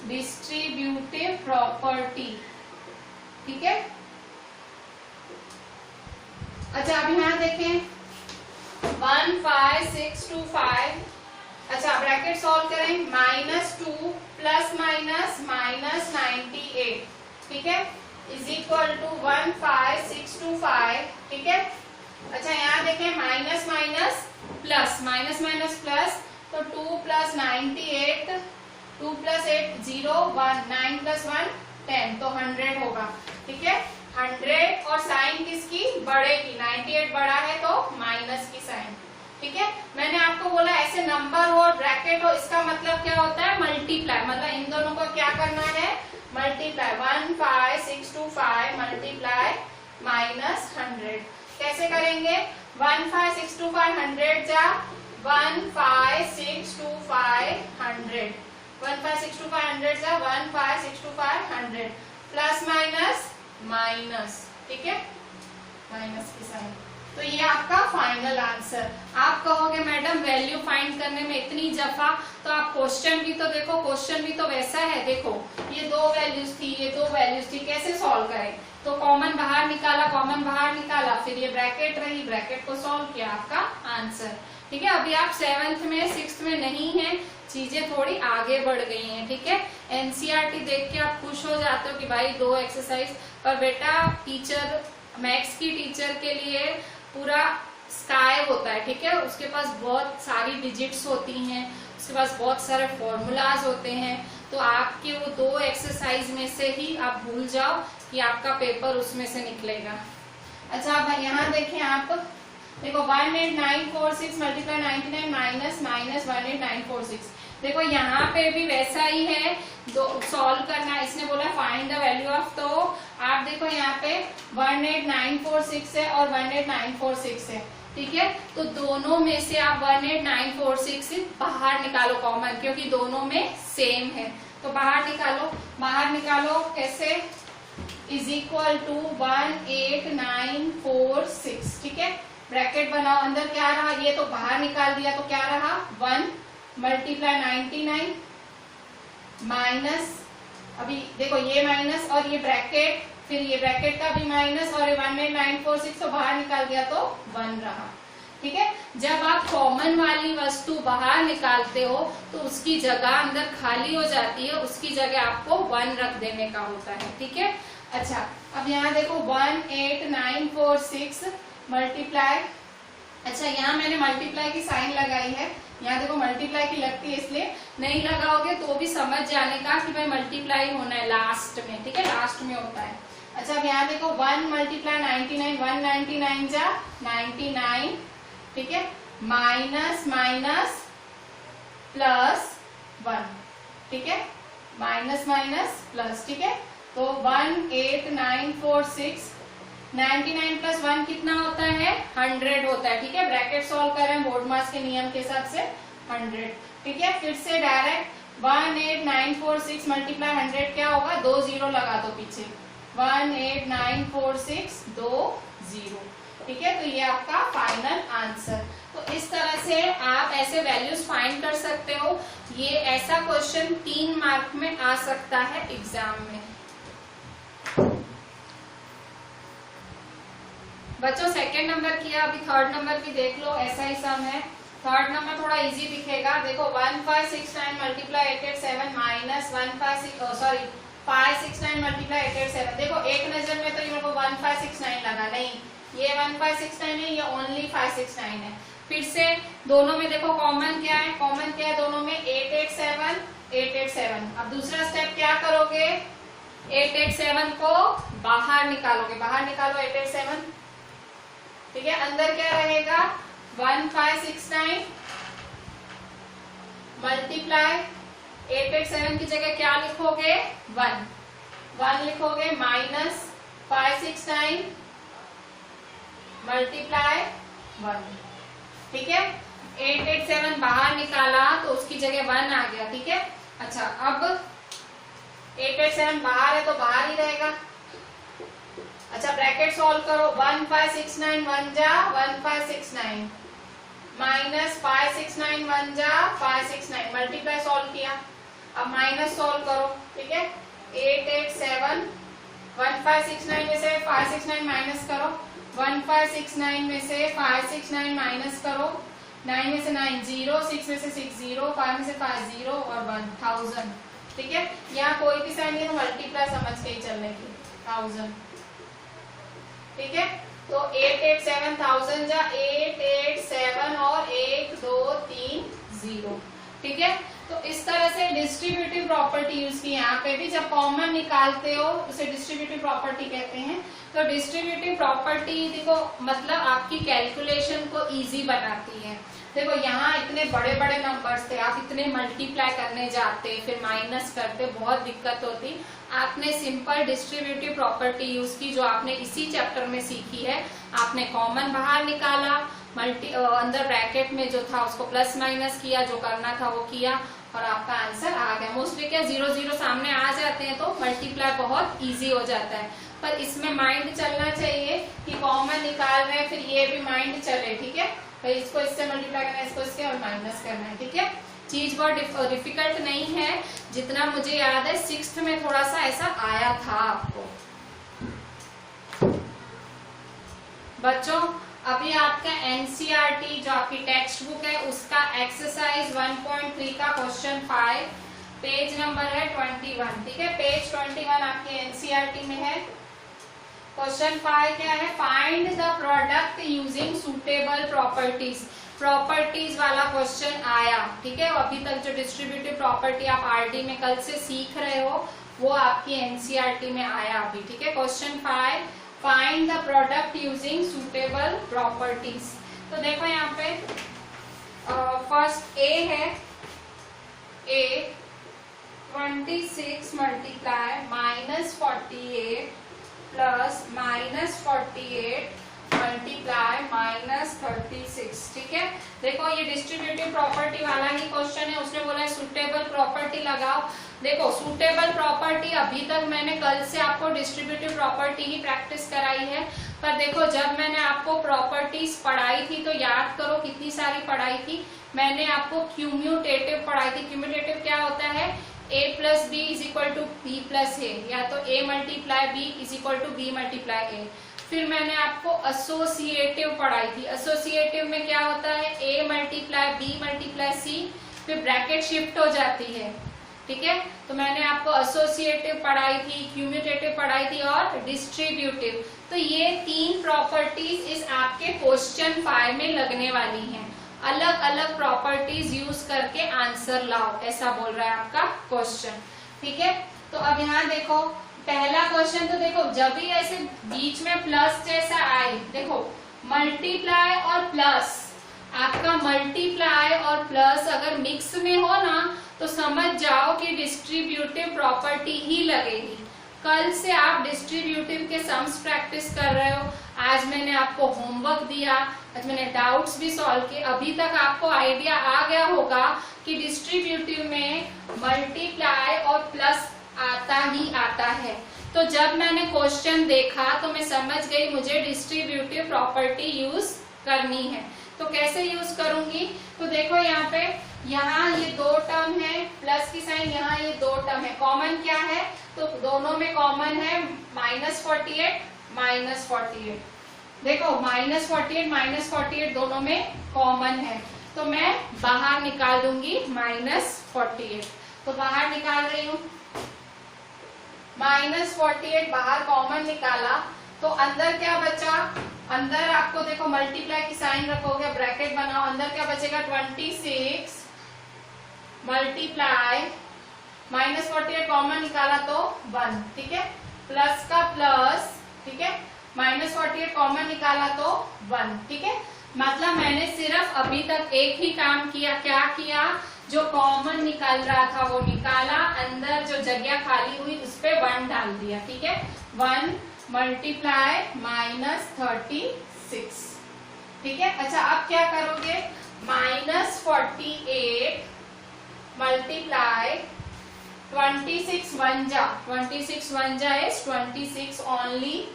डिस्ट्रीब्यूटिव प्रॉपर्टी, ठीक है। अच्छा अब यहाँ देखें 15625, अच्छा ब्रैकेट सॉल्व करें, -2 प्लस माइनस माइनस 98, ठीक है, इज इक्वल टू 15625, ठीक है। अच्छा यहाँ देखें minus minus plus, minus minus plus, तो 2 प्लस 98, 2 प्लस 8 0, 1 9 प्लस 1 10, तो 100 होगा, ठीक है। 100 और साइन किसकी, बड़े की, 98 बड़ा है तो माइनस की साइन, ठीक है। मैंने आपको बोला ऐसे नंबर हो ब्रैकेट हो, इसका मतलब क्या होता है, मल्टीप्लाई, मतलब इन दोनों को क्या करना है, मल्टीप्लाई। 15625 मल्टीप्लाई -100, कैसे करेंगे, 15625 100 जा 15625 100, 15625 100 जा 15625 100, प्लस माइनस माइनस, ठीक है, माइनस की साइन। तो ये आपका फाइनल आंसर। आप कहोगे मैडम वैल्यू फाइंड करने में इतनी जफा, तो आप क्वेश्चन भी तो देखो, क्वेश्चन भी तो वैसा है, देखो ये 2 वैल्यूज थी, ये 2 वैल्यूज थी, कैसे सॉल्व करें, तो कॉमन बाहर निकाला, कॉमन बाहर निकाला, फिर ये ब्रैकेट रही, ब्रैकेट को सॉल्व किया, आपका आंसर, ठीक है। अभी आप 7th में 6th में नहीं है, चीजें थोड़ी आगे बढ़ गई हैं, ठीक है। एनसीईआरटी देख के आप खुश हो जाते हो कि भाई 2 एक्सरसाइज, पर बेटा टीचर, मैथ्स की टीचर के लिए पूरा स्काई होता है, ठीक है। उसके पास बहुत सारी डिजिट्स होती हैं, उसके पास बहुत सारे फॉर्मूलाज होते हैं, तो आपके वो 2 एक्सरसाइज में से ही आप भूल जाओ कि आपका पेपर उसमें से निकलेगा। अच्छा अब यहाँ देखें, आप देखो 18946 मल्टीप्लाई 99 माइनस माइनस 18946, देखो यहाँ पे भी वैसा ही है, दो सॉल्व करना, इसने बोला फाइंड द वैल्यू ऑफ, तो आप देखो यहाँ पे 18946 है और 18946 है, ठीक है। तो दोनों में से आप 18946 बाहर निकालो कॉमन, क्योंकि दोनों में सेम है, तो बाहर निकालो, बाहर निकालो कैसे, इज इक्वल टू 18946, ठीक है। ब्रैकेट बनाओ, अंदर क्या रहा, ये तो बाहर निकाल दिया, तो क्या रहा 1 मल्टीप्लाई 99 माइनस, अभी देखो ये माइनस और ये ब्रैकेट, फिर ये ब्रैकेट का भी माइनस और ये 18946 तो बाहर निकाल दिया तो 1 रहा, ठीक है। जब आप कॉमन वाली वस्तु बाहर निकालते हो तो उसकी जगह अंदर खाली हो जाती है, उसकी जगह आपको 1 रख देने का होता है, ठीक है। अच्छा अब यहाँ देखो 18946 मल्टीप्लाई, अच्छा यहाँ मैंने मल्टीप्लाई की साइन लगाई है, यहाँ देखो मल्टीप्लाई की लगती है, इसलिए नहीं लगाओगे तो भी समझ जाने का कि भाई मल्टीप्लाई होना है लास्ट में, ठीक है, लास्ट में होता है। अच्छा अब यहाँ देखो 1 मल्टीप्लाई 99, 199 जा 99, ठीक है, माइनस माइनस प्लस 1, ठीक है, माइनस माइनस प्लस, ठीक है। तो 18946, 99 प्लस 1 कितना होता है 100 होता है, ठीक है। ब्रैकेट सॉल्व करें बोर्ड मास के नियम के हिसाब से 100, ठीक है। फिर से डायरेक्ट 18946 मल्टीप्लाई 100 क्या होगा, 2 0 लगा दो पीछे, 18946 2 0, ठीक है। तो ये आपका फाइनल आंसर। तो इस तरह से आप ऐसे वैल्यूज फाइंड कर सकते हो। ये ऐसा क्वेश्चन 3 मार्क में आ सकता है एग्जाम में। बच्चों सेकंड नंबर किया, अभी थर्ड नंबर भी देख लो, ऐसा ही सम है। थर्ड नंबर थोड़ा इजी दिखेगा, देखो 1569 मल्टीप्लाई 887 माइनस 569 मल्टीप्लाई 887, देखो एक नजर में तो ये मेरे को 1569 लगा, नहीं ये 1569 है, ये ओनली 569 है। फिर से दोनों में देखो कॉमन क्या है, कॉमन क्या है दोनों में 887 887। अब दूसरा स्टेप क्या करोगे, 887 को बाहर निकालोगे, बाहर निकालो 887, ठीक है। अंदर क्या रहेगा 1569 मल्टीप्लाई 887 की जगह क्या लिखोगे 1 लिखोगे, माइनस 569 मल्टीप्लाई 1, ठीक है। 887 बाहर निकाला तो उसकी जगह 1 आ गया, ठीक है। अच्छा, अब 887 बाहर है तो बाहर ही रहेगा। अच्छा, ब्रैकेट सॉल्व करो, 1569 1 जा 1569 माइनस 569 1 जा 569, मल्टीप्लाई सॉल्व किया, अब माइनस सॉल्व करो, ठीक है। 887 1569 में से 569 माइनस करो, 1569 में से 569 माइनस करो, 9 में से 9 0, 6 में से 6 0, 5 में से 5 0 और 1000, ठीक है। यहाँ कोई भी साइन नहीं है, मल्टीप्लाई समझ के ही चलने की, 1000, ठीक है। तो 887 1000 जा 887 और 1 2 3 0, ठीक है। तो इस तरह से डिस्ट्रीब्यूटिव प्रॉपर्टी यूज की। यहाँ पे भी जब कॉमन निकालते हो उसे डिस्ट्रीब्यूटिव प्रॉपर्टी कहते हैं। तो डिस्ट्रीब्यूटिव प्रॉपर्टी देखो मतलब आपकी कैलकुलेशन को इजी बनाती है। देखो यहाँ इतने बड़े बड़े नंबर्स थे, आप इतने मल्टीप्लाई करने जाते फिर माइनस करते, बहुत दिक्कत होती। आपने सिंपल डिस्ट्रीब्यूटिव प्रॉपर्टी यूज की जो आपने इसी चैप्टर में सीखी है। आपने कॉमन बाहर निकाला, अंदर ब्रैकेट में जो था उसको प्लस माइनस किया, जो करना था वो किया और आपका आंसर आ गया। मोस्टली क्या 0 0 सामने आ जाते हैं तो मल्टीप्लाई बहुत इजी हो जाता है। पर इसमें माइंड चलना चाहिए कि कॉमन निकाल रहे हैं, फिर ये भी माइंड चले, ठीक है। भाई इसको इससे मल्टीप्लाई करना है, इसको इसके और माइनस करना है, ठीक है। चीज बहुत डिफिकल्ट नहीं है, जितना मुझे याद है 6th में थोड़ा सा ऐसा आया था आपको। बच्चों अभी आपका एनसीईआरटी जो आपकी टेक्स्ट बुक है उसका एक्सरसाइज 1.3 का क्वेश्चन 5 पेज नंबर है 21, ठीक है। पेज 21 आपके एनसीईआरटी में है। क्वेश्चन 5 क्या है, find the product using suitable properties. Properties वाला क्वेश्चन आया, ठीक है। अभी तक जो डिस्ट्रीब्यूटिव प्रॉपर्टी आप आरडी में कल से सीख रहे हो वो आपकी एनसीईआरटी में आया अभी, ठीक है। Question 5 find the product using suitable properties. तो देखो यहाँ पे फर्स्ट ए है, ए 26 मल्टीप्लाई -48 प्लस -48 मल्टीप्लाई -36, ठीक है। देखो ये डिस्ट्रीब्यूटिव प्रॉपर्टी वाला ही क्वेश्चन है। उसने बोला है सुटेबल प्रॉपर्टी लगाओ। देखो सुटेबल प्रॉपर्टी अभी तक मैंने कल से आपको डिस्ट्रीब्यूटिव प्रॉपर्टी ही प्रैक्टिस कराई है। पर देखो जब मैंने आपको प्रॉपर्टीज पढ़ाई थी तो याद करो कितनी सारी पढ़ाई थी। मैंने आपको क्यूम्यूटेटिव पढ़ाई थी। क्यूम्यूटेटिव क्या होता है, a plus b is equal to b plus a, या तो a multiply b is equal to b multiply a. फिर मैंने आपको एसोसिएटिव पढ़ाई थी। एसोसिएटिव में क्या होता है, a multiply B multiply C, फिर ब्रैकेट शिफ्ट हो जाती है, ठीक है। तो मैंने आपको एसोसिएटिव पढ़ाई थी, क्यूम्यूटेटिव पढ़ाई थी और डिस्ट्रीब्यूटिव। तो ये 3 प्रॉपर्टीज इस आपके क्वेश्चन 5 में लगने वाली हैं। अलग अलग प्रॉपर्टीज यूज करके आंसर लाओ, ऐसा बोल रहा है आपका क्वेश्चन, ठीक है। तो अब यहाँ देखो पहला क्वेश्चन, तो देखो जब भी ऐसे बीच में प्लस जैसा आए, देखो मल्टीप्लाई और प्लस, आपका मल्टीप्लाई और प्लस अगर मिक्स में हो ना तो समझ जाओ कि डिस्ट्रीब्यूटिव प्रॉपर्टी ही लगेगी। कल से आप डिस्ट्रीब्यूटिव के सम्स प्रैक्टिस कर रहे हो। आज मैंने आपको होमवर्क दिया, आज मैंने डाउट्स भी सॉल्व किए। अभी तक आपको आइडिया आ गया होगा कि डिस्ट्रीब्यूटिव में मल्टीप्लाई और प्लस आता ही आता है। तो जब मैंने क्वेश्चन देखा तो मैं समझ गई मुझे डिस्ट्रीब्यूटिव प्रॉपर्टी यूज करनी है। तो कैसे यूज करूंगी, तो देखो यहाँ पे, यहाँ ये 2 टर्म है, प्लस की साइन, यहाँ ये 2 टर्म है। कॉमन क्या है, तो दोनों में कॉमन है -48 -48। देखो -48 दोनों में कॉमन है, तो मैं बाहर निकाल दूंगी -48। तो बाहर निकाल रही हूँ, -48 बाहर कॉमन निकाला तो अंदर क्या बचा, अंदर आपको देखो मल्टीप्लाई की साइन रखोगे, ब्रैकेट बनाओ, अंदर क्या बचेगा 26 मल्टीप्लाई -48 कॉमन निकाला तो 1, ठीक है, प्लस का प्लस, ठीक है, -48 कॉमन निकाला तो 1, ठीक है। मतलब मैंने सिर्फ अभी तक एक ही काम किया, क्या किया, जो कॉमन निकल रहा था वो निकाला, अंदर जो जगह खाली हुई उस पे 1 डाल दिया, ठीक है। 1 मल्टीप्लाई -36, ठीक है। अच्छा अब क्या करोगे, -48 मल्टीप्लाई 26 1 जा, 26 1 जा इज 26 ओनली,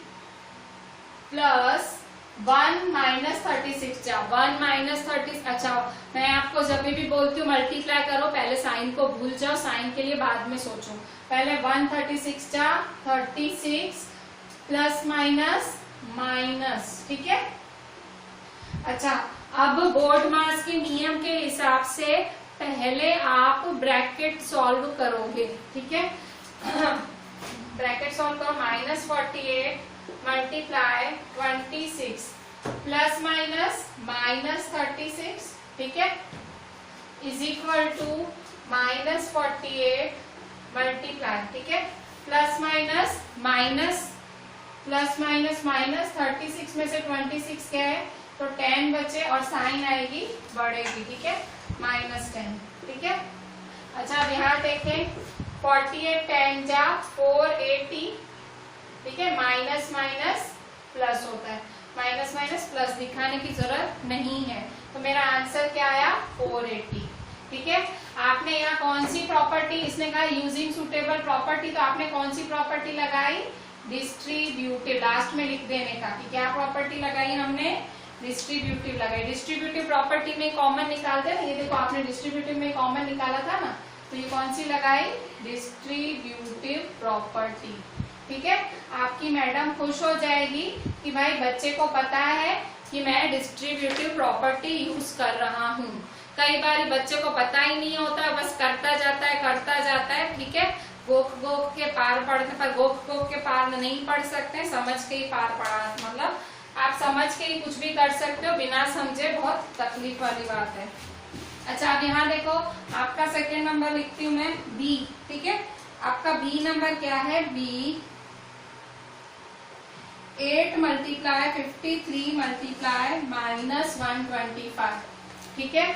प्लस 1 -36 जा, 1 -30। अच्छा मैं आपको जब भी बोलती हूँ मल्टीप्लाई करो, पहले साइन को भूल जाओ, साइन के लिए बाद में सोचो। पहले 136 जा 36 प्लस माइनस माइनस, ठीक है। अच्छा अब बोर्ड मास के नियम के हिसाब से पहले आप ब्रैकेट सॉल्व करोगे, ठीक है। ब्रैकेट सॉल्व करो, -48 मल्टीप्लाई 26 प्लस माइनस -36, ठीक है, इज इक्वल टू -48 मल्टीप्लाई, ठीक है, plus minus minus plus minus minus 36 में से 26 क्या है तो 10 बचे और साइन आएगी बढ़ेगी, ठीक है, -10, ठीक है। अच्छा अब यहाँ देखें 48 10 जा 480, ठीक है, माइनस माइनस प्लस होता है, माइनस माइनस प्लस दिखाने की जरूरत नहीं है, तो मेरा आंसर क्या आया 480, ठीक है। आपने यहाँ कौन सी प्रॉपर्टी, इसने कहा यूजिंग सुटेबल प्रॉपर्टी, तो आपने कौन सी प्रॉपर्टी लगाई, डिस्ट्रीब्यूटिव, लास्ट में लिख देने का कि क्या प्रॉपर्टी लगाई हमने, डिस्ट्रीब्यूटिव लगाई। डिस्ट्रीब्यूटिव प्रॉपर्टी में कॉमन निकालते हैं, ये देखो आपने डिस्ट्रीब्यूटिव में कॉमन निकाला था ना, तो ये कौन सी लगाई, डिस्ट्रीब्यूटिव प्रॉपर्टी, ठीक है। आपकी मैडम खुश हो जाएगी कि भाई बच्चे को पता है कि मैं डिस्ट्रीब्यूटिव प्रॉपर्टी यूज कर रहा हूँ। कई बार बच्चे को पता ही नहीं होता, बस करता जाता है, ठीक है। गोख के पार पढ़ने पर गोख के पार नहीं पढ़ सकते, समझ के ही पार पढ़ा, मतलब आप समझ के ही कुछ भी कर सकते हो, बिना समझे बहुत तकलीफ वाली बात है। अच्छा अब यहाँ देखो आपका सेकेंड नंबर लिखती हूँ मैं बी, ठीक है। आपका बी नंबर क्या है, बी 8 मल्टीप्लाई 53 मल्टीप्लाई -125, ठीक है।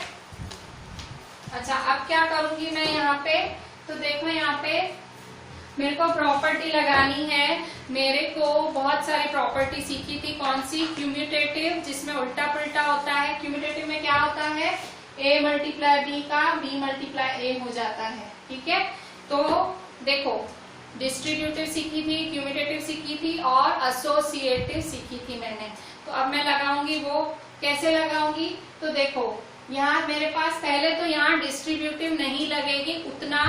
अच्छा अब क्या करूंगी मैं यहाँ पे, तो देखो यहाँ पे मेरे को प्रॉपर्टी लगानी है, मेरे को बहुत सारी प्रॉपर्टी सीखी थी, कौन सी, क्यूम्यूटेटिव, जिसमें उल्टा पुल्टा होता है। क्यूम्यूटेटिव में क्या होता है, a मल्टीप्लाई b का b मल्टीप्लाई a हो जाता है, ठीक है। तो देखो डिस्ट्रीब्यूटिव सीखी थी, क्यूम्यूटेटिव सीखी थी और एसोसिएटिव सीखी थी मैंने। तो अब मैं लगाऊंगी, वो कैसे लगाऊंगी, तो देखो यहाँ मेरे पास पहले तो यहाँ डिस्ट्रीब्यूटिव नहीं लगेगी, उतना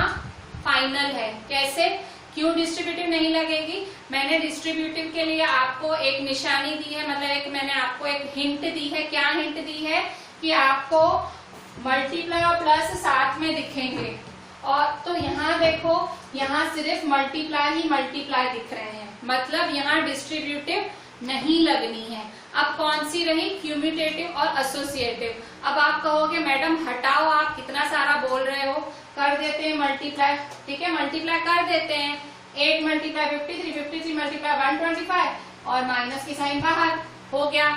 फाइनल है। कैसे, क्यों डिस्ट्रीब्यूटिव नहीं लगेगी, मैंने डिस्ट्रीब्यूटिव के लिए आपको एक निशानी दी है, मतलब एक मैंने आपको एक हिंट दी है। क्या हिंट दी है कि आपको मल्टीप्लाई और प्लस साथ में दिखेंगे, और तो यहाँ देखो यहाँ सिर्फ मल्टीप्लाई ही मल्टीप्लाई दिख रहे हैं, मतलब यहाँ डिस्ट्रीब्यूटिव नहीं लगनी है। अब कौन सी रही, क्यूम्यूटेटिव और एसोसिएटिव। अब आप कहोगे मैडम हटाओ, आप कितना सारा बोल रहे हो, कर देते हैं मल्टीप्लाई, ठीक है, मल्टीप्लाई कर देते हैं। 8 मल्टीप्लाई 53, 53 मल्टीप्लाई 125 और माइनस की साइन बाहर हो गया।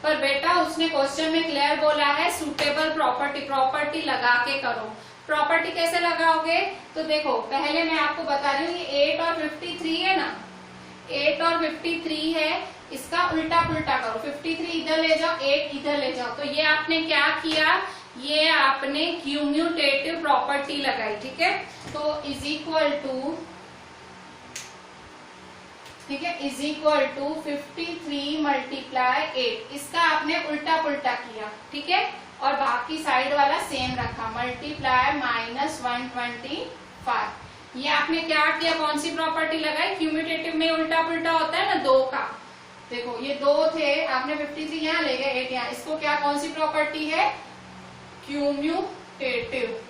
पर बेटा उसने क्वेश्चन में क्लियर बोला है सुटेबल प्रॉपर्टी, प्रॉपर्टी लगा के करो। प्रॉपर्टी कैसे लगाओगे, तो देखो पहले मैं आपको बता रही हूँ, ये 8 और 53 है ना, 8 और 53 है, इसका उल्टा पुल्टा करो, 53 इधर ले जाओ, 8 इधर ले जाओ। तो ये आपने क्या किया, ये आपने क्यूम्यूटेटिव प्रॉपर्टी लगाई, ठीक है। तो इज इक्वल टू, ठीक है, इज इक्वल टू 53 मल्टीप्लाई 8, इसका आपने उल्टा पुल्टा किया, ठीक है, और बाकी साइड वाला सेम रखा, मल्टीप्लाई -125। ये आपने क्या किया, कौन सी प्रॉपर्टी लगाई, क्यूम्यूटेटिव में उल्टा पुल्टा होता है ना, 2 का। देखो ये 2 थे, आपने 53 यहाँ ले गए, 8 यहाँ, इसको क्या, कौन सी प्रॉपर्टी है, क्यूम्यूटेटिव।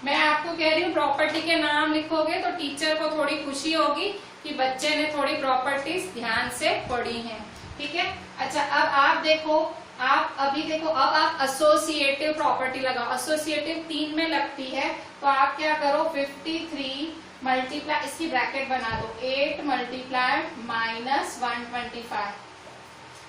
मैं आपको कह रही हूँ प्रॉपर्टी के नाम लिखोगे तो टीचर को थोड़ी खुशी होगी कि बच्चे ने थोड़ी प्रॉपर्टीज ध्यान से पढ़ी हैं, ठीक है। अच्छा अब आप देखो आप अभी देखो, अब आप एसोसिएटिव प्रॉपर्टी लगाओ। एसोसिएटिव 3 में लगती है, तो आप क्या करो, 53 मल्टीप्लाई, इसकी ब्रैकेट बना दो, 8 मल्टीप्लाई माइनस 125।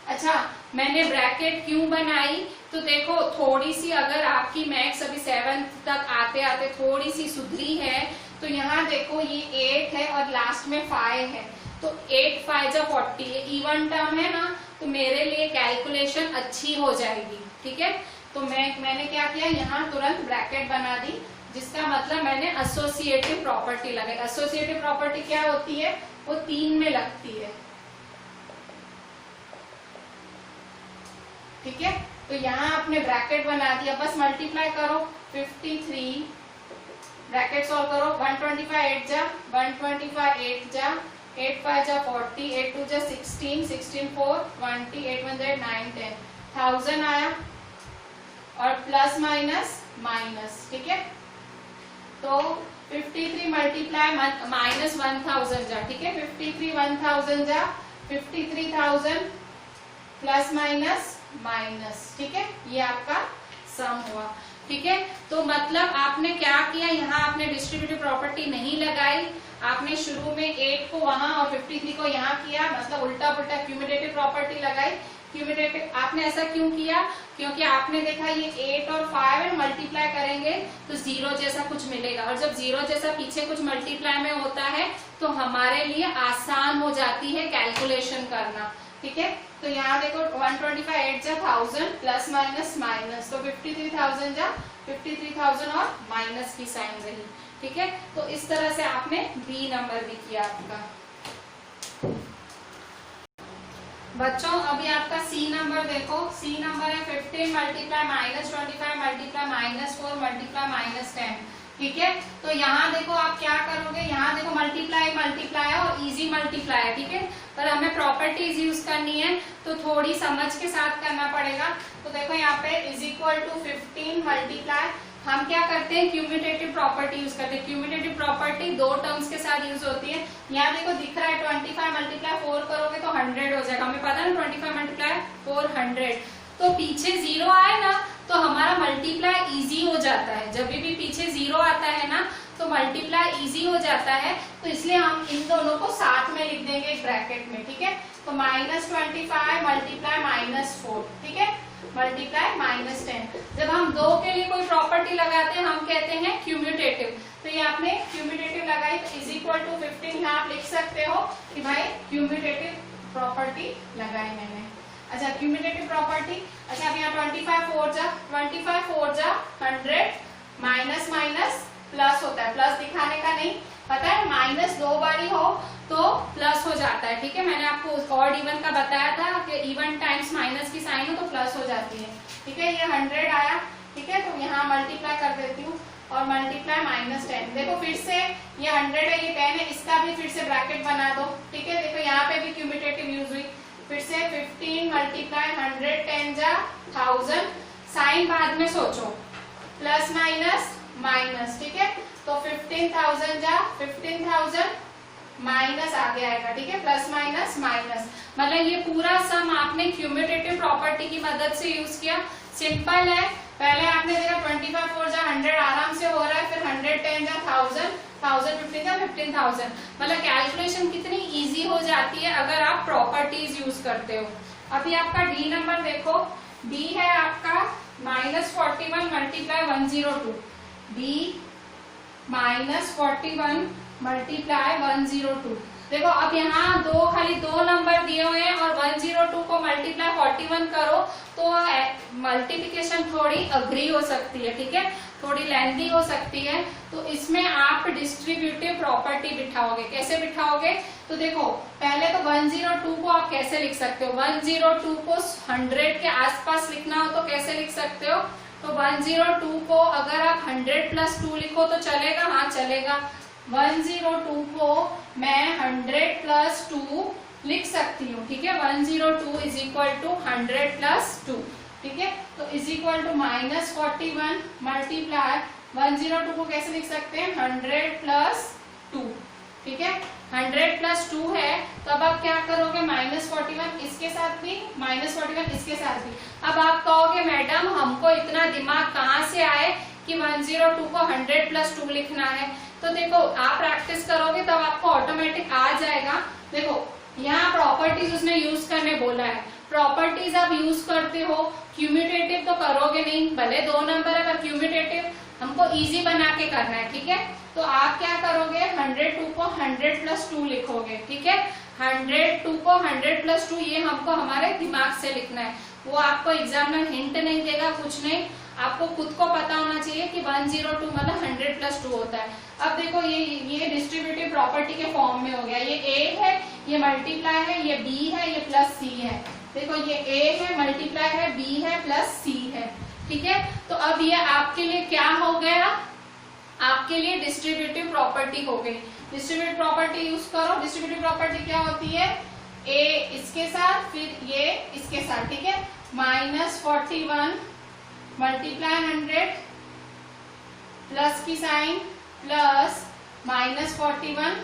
अच्छा, मैंने ब्रैकेट क्यों बनाई, तो देखो थोड़ी सी अगर आपकी मैथ्स अभी 7th तक आते आते थोड़ी सी सुधरी है, तो यहाँ देखो ये 8 है और लास्ट में 5 है, तो 8 5 जा 40, ये इवन टर्म है ना, तो मेरे लिए कैलकुलेशन अच्छी हो जाएगी। ठीक है, तो मैंने क्या किया, यहाँ तुरंत ब्रैकेट बना दी, जिसका मतलब मैंने एसोसिएटिव प्रॉपर्टी लगाई। एसोसिएटिव प्रॉपर्टी क्या होती है, वो 3 में लगती है। ठीक है, तो यहाँ आपने ब्रैकेट बना दिया, बस मल्टीप्लाई करो, 53 ब्रैकेट सॉल्व करो, 125 8 जा 125 8 जा 8 5 जा 40, 8 2 जा 16, 16 4 20, 8 1 जा 9 10, 1000 आया और प्लस माइनस माइनस। ठीक है, तो 53 मल्टीप्लाई माइनस 1000 जा, ठीक है, 53 1000 जा 53,000 प्लस माइनस माइनस। ठीक है, ये आपका सम हुआ। ठीक है, तो मतलब आपने क्या किया, यहाँ आपने डिस्ट्रीब्यूटिव प्रॉपर्टी नहीं लगाई, आपने शुरू में 8 को वहां और 53 को यहाँ किया, मतलब उल्टा पुल्टा क्यूमुलेटिव प्रॉपर्टी लगाई। क्यूमुलेटिव आपने ऐसा क्यों किया, क्योंकि आपने देखा ये 8 और 5 मल्टीप्लाई करेंगे तो 0 जैसा कुछ मिलेगा, और जब 0 जैसा पीछे कुछ मल्टीप्लाई में होता है तो हमारे लिए आसान हो जाती है कैलकुलेशन करना। ठीक है, तो यहाँ देखो 125 8 जा 1000 प्लस माइनस माइनस, तो 53,000 जा 53,000 और माइनस की साइन रही। ठीक है, तो इस तरह से आपने बी नंबर भी किया आपका। बच्चों अभी आपका सी नंबर देखो, सी नंबर है 15 multiply minus 25 multiply minus 4 multiply minus 10। ठीक है, तो यहाँ देखो आप क्या करोगे, यहाँ देखो मल्टीप्लाई मल्टीप्लाई है और इजी मल्टीप्लाई है। ठीक है, पर हमें प्रॉपर्टीज यूज करनी है तो थोड़ी समझ के साथ करना पड़ेगा। तो देखो यहाँ पे इज इक्वल टू 15 मल्टीप्लाई, हम क्या करते हैं, क्यूमुलेटिव प्रॉपर्टी यूज करते हैं। क्यूमुलेटिव प्रॉपर्टी 2 टर्म्स के साथ यूज होती है। यहाँ देखो दिख रहा है 25 मल्टीप्लाई 4 करोगे तो 100 हो जाएगा, हमें पता है ना 25 मल्टीप्लाई 4 100, तो पीछे 0 आए ना तो हमारा मल्टीप्लाई इजी हो जाता है। जब भी पीछे 0 आता है ना तो मल्टीप्लाई इजी हो जाता है, तो इसलिए हम इन दोनों को साथ में लिख देंगे एक ब्रैकेट में। ठीक है, तो माइनस 25 मल्टीप्लाई माइनस 4, ठीक है, मल्टीप्लाई माइनस 10। जब हम 2 के लिए कोई प्रॉपर्टी लगाते हैं हम कहते हैं क्यूम्यूटेटिव, तो ये आपने क्यूम्यूटेटिव लगाई तो इज इक्वल टू 15 यहाँ आप लिख सकते हो कि भाई क्यूम्यूटेटिव प्रॉपर्टी लगाई मैंने। अच्छा, क्यूम्यूलेटिव प्रॉपर्टी, अच्छा अब यहाँ 25 4 जा 100 माइनस माइनस प्लस होता है, प्लस दिखाने का नहीं, पता है माइनस 2 बारी हो तो प्लस हो जाता है। ठीक है, मैंने आपको ऑड इवन का बताया था कि इवन टाइम्स माइनस की साइन हो तो प्लस हो जाती है। ठीक है, ये 100 आया। ठीक है, तो यहाँ मल्टीप्लाई कर देती हूँ और मल्टीप्लाई माइनस 10। देखो फिर से ये 100 है, ये 10 है, इसका भी फिर से ब्रैकेट बना दो। ठीक है, देखो यहाँ पे भी क्यूमुलेटिव यूज हुई, फिर से 15 मल्टीप्लाई 100 10 जा 1000, साइन बाद में सोचो, प्लस माइनस माइनस। ठीक है, तो 15,000 जा 15,000 माइनस आगे आएगा। ठीक है, प्लस माइनस माइनस, मतलब ये पूरा सम आपने क्यूमुलेटिव प्रॉपर्टी की मदद से यूज किया। सिंपल है, पहले आपने देखा 25 4 जा 100 आराम से हो रहा है, फिर 100 10 जा 1000 15 जा 15,000, मतलब कैलकुलेशन कितनी इजी हो जाती है अगर आप प्रॉपर्टीज यूज करते हो। अभी आपका डी नंबर देखो, डी है आपका minus 41 multiply 102, D minus 41 multiply 102। देखो अब यहाँ खाली दो नंबर दिए हुए हैं और 102 को मल्टीप्लाई 41 करो तो मल्टीप्लिकेशन थोड़ी अग्री हो सकती है। ठीक है, थोड़ी लेंथी हो सकती है, तो इसमें आप डिस्ट्रीब्यूटिव प्रॉपर्टी बिठाओगे। कैसे बिठाओगे, तो देखो पहले तो 102 को आप कैसे लिख सकते हो, 102 को 100 के आसपास लिखना हो तो कैसे लिख सकते हो, तो 102 को अगर आप 100 प्लस 2 लिखो तो चलेगा, हाँ चलेगा। 102 को मैं 100 प्लस 2 लिख सकती हूँ। ठीक है, 102 इज इक्वल टू 100 प्लस 2। ठीक है, तो is equal to minus 41 multiply 102 को कैसे लिख सकते हैं, 100 प्लस 2। ठीक है। 100 प्लस 2 है, तो अब आप क्या करोगे, -41 इसके साथ भी, -41 इसके साथ भी। अब आप कहोगे मैडम हमको इतना दिमाग कहाँ से आए कि 102 को 100 प्लस 2 लिखना है। तो देखो आप प्रैक्टिस करोगे तब आपको ऑटोमेटिक आ जाएगा। देखो यहाँ प्रॉपर्टीज उसने यूज करने बोला है, प्रॉपर्टीज आप यूज करते हो, क्यूम्यूटेटिव तो करोगे नहीं, भले 2 नंबर है पर क्यूम्यूटेटिव हमको इजी बना के करना है, ठीक है। तो आप क्या करोगे, 102 को 100 प्लस 2 लिखोगे, ठीक है। 102 को 100 प्लस 2 ये हमको हमारे दिमाग से लिखना है, वो आपको एग्जाम में हिंट नहीं देगा, कुछ नहीं, आपको खुद को पता होना चाहिए कि 102 मतलब 100 प्लस 2 होता है। अब देखो ये डिस्ट्रीब्यूटिव प्रॉपर्टी के फॉर्म में हो गया, ये ए है, ये मल्टीप्लाई है, ये बी है, ये प्लस सी है। देखो ये ए है, मल्टीप्लाई है, बी है, प्लस सी है, ठीक है। तो अब ये आपके लिए क्या हो गया, आपके लिए डिस्ट्रीब्यूटिव प्रॉपर्टी हो गई। डिस्ट्रीब्यूटिव प्रॉपर्टी यूज करो। डिस्ट्रीब्यूटिव प्रॉपर्टी क्या होती है, ए इसके साथ फिर ये इसके साथ, ठीक है। -41 मल्टीप्लाई 100 प्लस की sign plus -41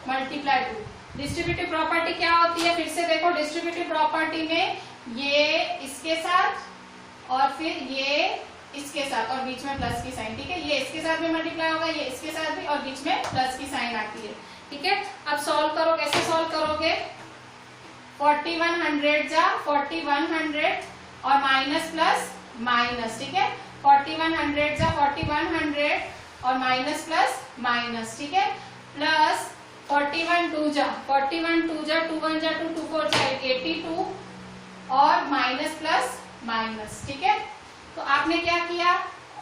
multiply 2। Distributive property क्या होती है, फिर से देखो, डिस्ट्रीब्यूटिव प्रॉपर्टी में ये इसके साथ और फिर ये इसके साथ और बीच में प्लस की साइन, ठीक है। ये इसके साथ भी मल्टीप्लाई होगा, ये इसके साथ भी, और बीच में प्लस की साइन आती है, ठीक है। अब सॉल्व करो, कैसे सॉल्व करोगे, 4100 जा 4100 और माइनस प्लस माइनस, ठीक है। 4100 जा 4100 और माइनस प्लस माइनस, ठीक है। प्लस 41 2 जा 2 1 जा 2 2 4 जा 82 और माइनस प्लस माइनस, ठीक है। तो आपने क्या किया,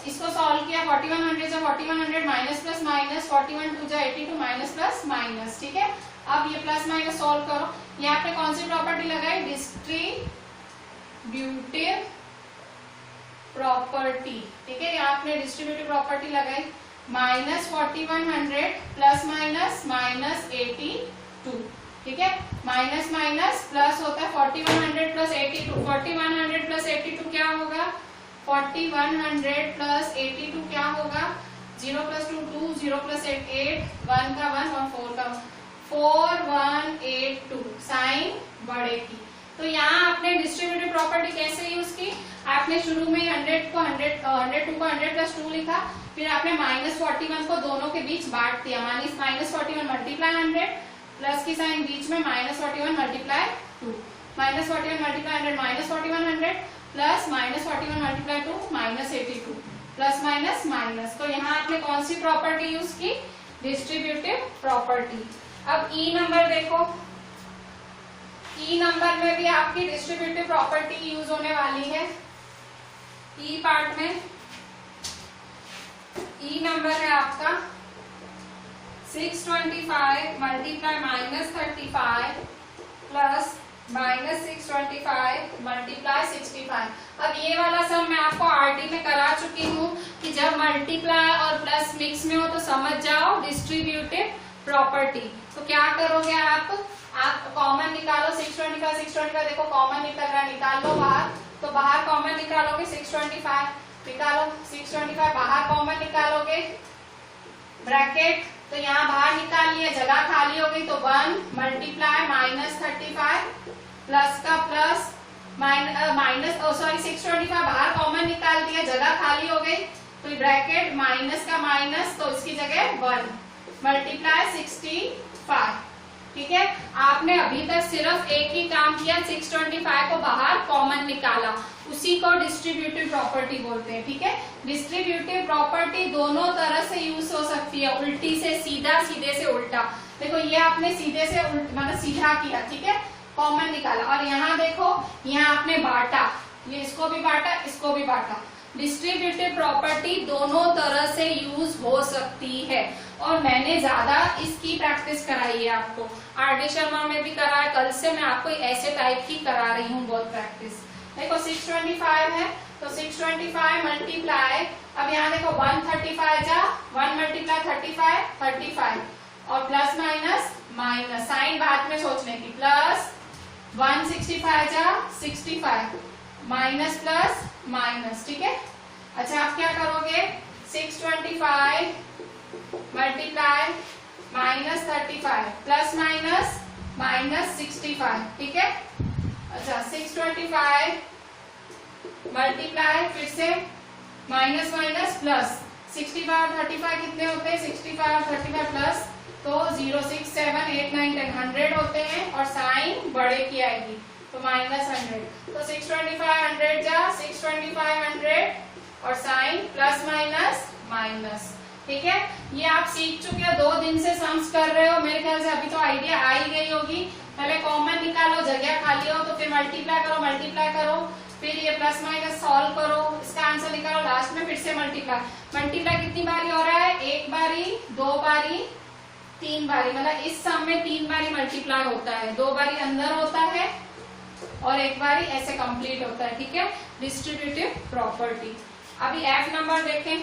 इसको सॉल्व किया, 4100 जा 4100 माइनस प्लस माइनस, 41 2 जा 82 माइनस प्लस माइनस, ठीक है। अब ये प्लस माइनस सॉल्व करो, यहाँ पे कौन सी प्रॉपर्टी लगाई, डिस्ट्रीब्यूटिव प्रॉपर्टी, ठीक है। यहाँ आपने डिस्ट्रीब्यूटिव प्रॉपर्टी लगाई, -4100 प्लस माइनस -82, ठीक है। माइनस माइनस प्लस होता है, 4100 प्लस 82, 4100 प्लस 82 क्या होगा, 4100 प्लस 82 क्या होगा, 0 प्लस 2 2, 0 प्लस 8 1 का 1 और 4 का 4182 साइन बढ़ेगी। तो यहाँ आपने डिस्ट्रीब्यूटिव प्रॉपर्टी कैसे यूज की, आपने शुरू में 100 को 102 को 100 प्लस 2 लिखा, फिर आपने -41 को दोनों के बीच बांट दिया, -41 मल्टीप्लाई 100 प्लस की साइन बीच में -41 multiply 2, -41 multiply 100 -4100 plus -41 multiply 2 -82 plus minus minus. तो यहाँ आपने कौन सी प्रॉपर्टी यूज की, डिस्ट्रीब्यूटिव प्रॉपर्टी। अब ई नंबर देखो, ई नंबर में भी आपकी डिस्ट्रीब्यूटिव प्रॉपर्टी यूज होने वाली है। ई पार्ट में ई नंबर है आपका 625 मल्टीप्लाई -35 प्लस -625 मल्टीप्लाई 65। अब ये वाला सब मैं आपको आरडी में करा चुकी हूँ कि जब मल्टीप्लाई और प्लस मिक्स में हो तो समझ जाओ डिस्ट्रीब्यूटिव प्रॉपर्टी। तो क्या करोगे आप कॉमन निकालो, 625 देखो कॉमन निकल रहा है, निकाल लो बाहर। तो बाहर कॉमन निकालोगे 625, निकालो 625, बाहर कॉमन निकालोगे ब्रैकेट, तो यहाँ बाहर निकाल लिया, जगह खाली हो गई, तो 1 मल्टीप्लाई -35 प्लस का प्लस सॉरी 625 बाहर कॉमन निकाल दिया, जगह खाली हो गई, तो ब्रैकेट माइनस का माइनस, तो इसकी जगह 1 मल्टीप्लाई 65, ठीक है। आपने अभी तक सिर्फ एक ही काम किया, 625 को बाहर कॉमन निकाला, उसी को डिस्ट्रीब्यूटिव प्रॉपर्टी बोलते हैं, ठीक है। डिस्ट्रीब्यूटिव प्रॉपर्टी दोनों तरह से यूज हो सकती है, उल्टी से सीधा, सीधे से उल्टा। देखो ये आपने सीधे से मतलब सीधा किया, ठीक है, कॉमन निकाला, और यहाँ देखो यहाँ आपने बांटा, ये इसको भी बांटा, इसको भी बांटा। डिस्ट्रीब्यूटिव प्रॉपर्टी दोनों तरह से यूज हो सकती है, और मैंने ज्यादा इसकी प्रैक्टिस कराई है आपको, आरडी शर्मा में भी कराया, कल से मैं आपको ऐसे टाइप की करा रही हूँ बहुत प्रैक्टिस। देखो 625 है, तो 625 मल्टीप्लाई, अब यहाँ देखो 135 जा 1 मल्टीप्लाई 35 और प्लस माइनस माइनस, साइन बाद में सोचने की, प्लस 165 जा 65 माइनस प्लस माइनस, ठीक है। अच्छा आप क्या करोगे, 625 multiply minus 35 plus minus minus 65, ठीक है। अच्छा 625 मल्टीप्लाई, फिर से माइनस माइनस प्लस, 65 और 35 कितने होते हैं, 65 और 35 प्लस, तो 0 6 7 8 9 10 100 होते हैं, और साइन बड़े की आएगी तो माइनस 100, तो 625 100 जा 625 100 और साइन प्लस माइनस माइनस, ठीक है। ये आप सीख चुके हो, 2 दिन से सम्स कर रहे हो, मेरे ख्याल से अभी तो आइडिया आ ही गई होगी। पहले कॉमन निकालो, जगह खाली हो तो फिर मल्टीप्लाई करो, फिर ये प्लस माइनस सॉल्व करो, इसका आंसर निकालो, लास्ट में फिर से मल्टीप्लाई कितनी बारी हो रहा है, 1 बारी 2 बारी 3 बारी, मतलब इस सम में 3 बारी मल्टीप्लाई होता है, 2 बारी अंदर होता है और 1 बारी ऐसे कंप्लीट होता है, ठीक है। Distributive property. अभी एफ नंबर देखें,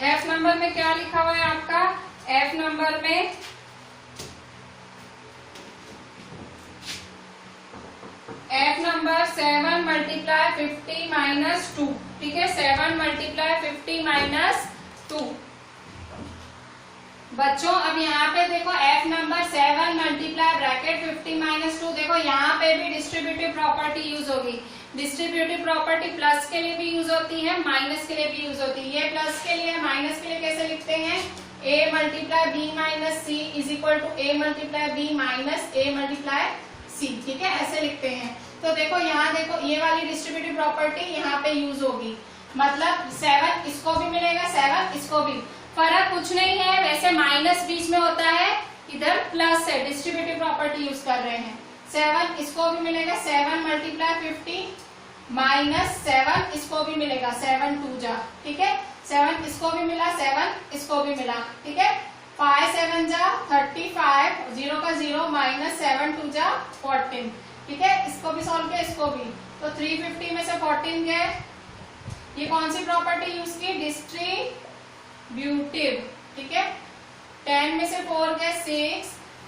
एफ नंबर में क्या लिखा हुआ है आपका, एफ नंबर में एफ नंबर 7 मल्टीप्लाई 50 माइनस 2, ठीक है, 7 मल्टीप्लाई 50 माइनस 2। बच्चों अब यहाँ पे देखो F number 7 multiply bracket 50 minus 2, देखो यहाँ पे भी डिस्ट्रीब्यूटिव प्रॉपर्टी यूज होगी। डिस्ट्रीब्यूटिव प्रॉपर्टी प्लस के लिए भी यूज होती है, माइनस के लिए भी यूज होती है। ये प्लस के लिए, माइनस के लिए कैसे लिखते हैं, a multiply b minus c is equal to a multiply b minus a multiply c, ठीक है, ऐसे लिखते हैं। तो देखो यहाँ देखो ये वाली डिस्ट्रीब्यूटिव प्रॉपर्टी यहाँ पे यूज होगी, मतलब 7 इसको भी मिलेगा, 7 इसको भी, फर्क कुछ नहीं है, वैसे माइनस बीच में होता है, इधर प्लस है, डिस्ट्रीब्यूटिव प्रॉपर्टी यूज कर रहे हैं। 7 इसको भी मिलेगा, 7 मल्टीप्लाई 50 माइनस 7 इसको भी मिलेगा, 7 2 जा, ठीक है, 7 इसको भी मिला, 7 इसको भी मिला, ठीक है, 5 7 जा 35, 0 का 0 माइनस 7 2 जा 14, ठीक है, इसको भी सॉल्व किया, इसको भी, तो 350 में से 14 गए। ये कौन सी प्रॉपर्टी यूज की, डिस्ट्रीब्यूटिव, ठीक है। 10 में से 4 गए 6,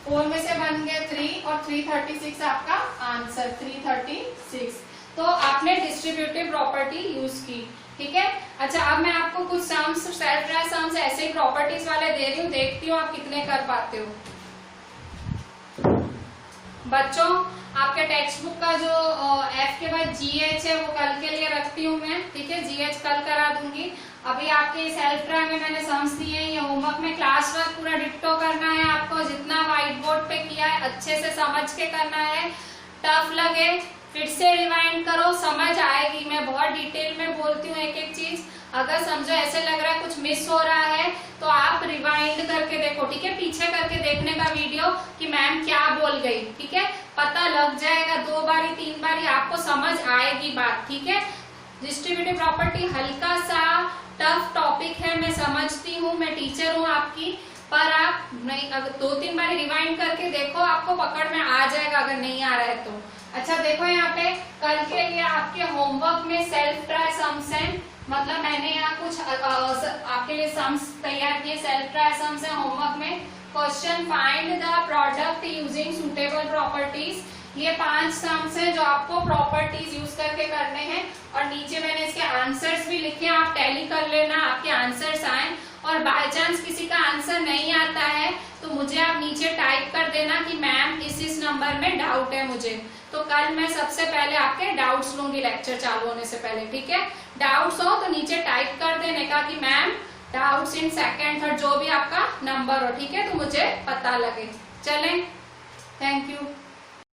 4 में से 1 गए 3 और 336 आपका आंसर, 336। तो आपने डिस्ट्रीब्यूटिव प्रॉपर्टी यूज की, ठीक है। अच्छा अब मैं आपको कुछ सम्स, सेल्फ ड्राइव सम्स ऐसे ही प्रॉपर्टीज वाले दे रही हूँ, देखती हूँ आप कितने कर पाते हो। बच्चों आपके टेक्स्ट बुक का जो एफ के बाद जीएच है वो कल के लिए रखती हूँ मैं, ठीक है, जीएच कल करा दूंगी। अभी आपके सेल्फ ड्राइव में मैंने सम्स दिए हैं, ये होमवर्क में क्लास वर्क पूरा डिक्टो करना है आपको, जितना व्हाइट बोर्ड पे किया है अच्छे से समझ के करना है। टफ लगे फिर से रिवाइंड करो, समझ आएगी। मैं बहुत डिटेल में बोलती हूँ एक एक चीज, अगर समझो ऐसे लग रहा है कुछ मिस हो रहा है तो आप रिवाइंड करके देखो, ठीक है, पीछे करके देखने का वीडियो कि मैम क्या बोल गई, ठीक है, पता लग जाएगा। 2 बारी 3 बारी आपको समझ आएगी बात, ठीक है। डिस्ट्रीब्यूटिव प्रॉपर्टी हल्का सा टफ टॉपिक है, मैं समझती हूँ, मैं टीचर हूँ आपकी, पर आप नहीं, अगर 2-3 बार रिवाइंड करके देखो आपको पकड़ में आ जाएगा अगर नहीं आ रहा है तो। अच्छा देखो यहाँ पे कल के लिए आपके होमवर्क में सेल्फ ट्राई सम्स हैं, मतलब मैंने यहाँ कुछ आपके लिए सम्स तैयार किए, सेल्फ ट्राई सम्स है होमवर्क में। Question find the product using suitable properties, ये 5 सम्स हैं जो आपको प्रॉपर्टीज यूज करके करने हैं, और नीचे मैंने इसके आंसर्स भी लिखे हैं, आप टैली कर लेना आपके आंसर्स आए। और बाय चांस किसी का आंसर नहीं आता है तो मुझे आप नीचे टाइप कर देना कि मैम इस नंबर में डाउट है मुझे, तो कल मैं सबसे पहले आपके डाउट्स लूंगी लेक्चर चालू होने से पहले, ठीक है। डाउट्स हो तो नीचे टाइप कर देने का कि ma'am doubts in second third जो भी आपका नंबर हो, ठीक है, तो मुझे पता लगे। चलें, थैंक यू।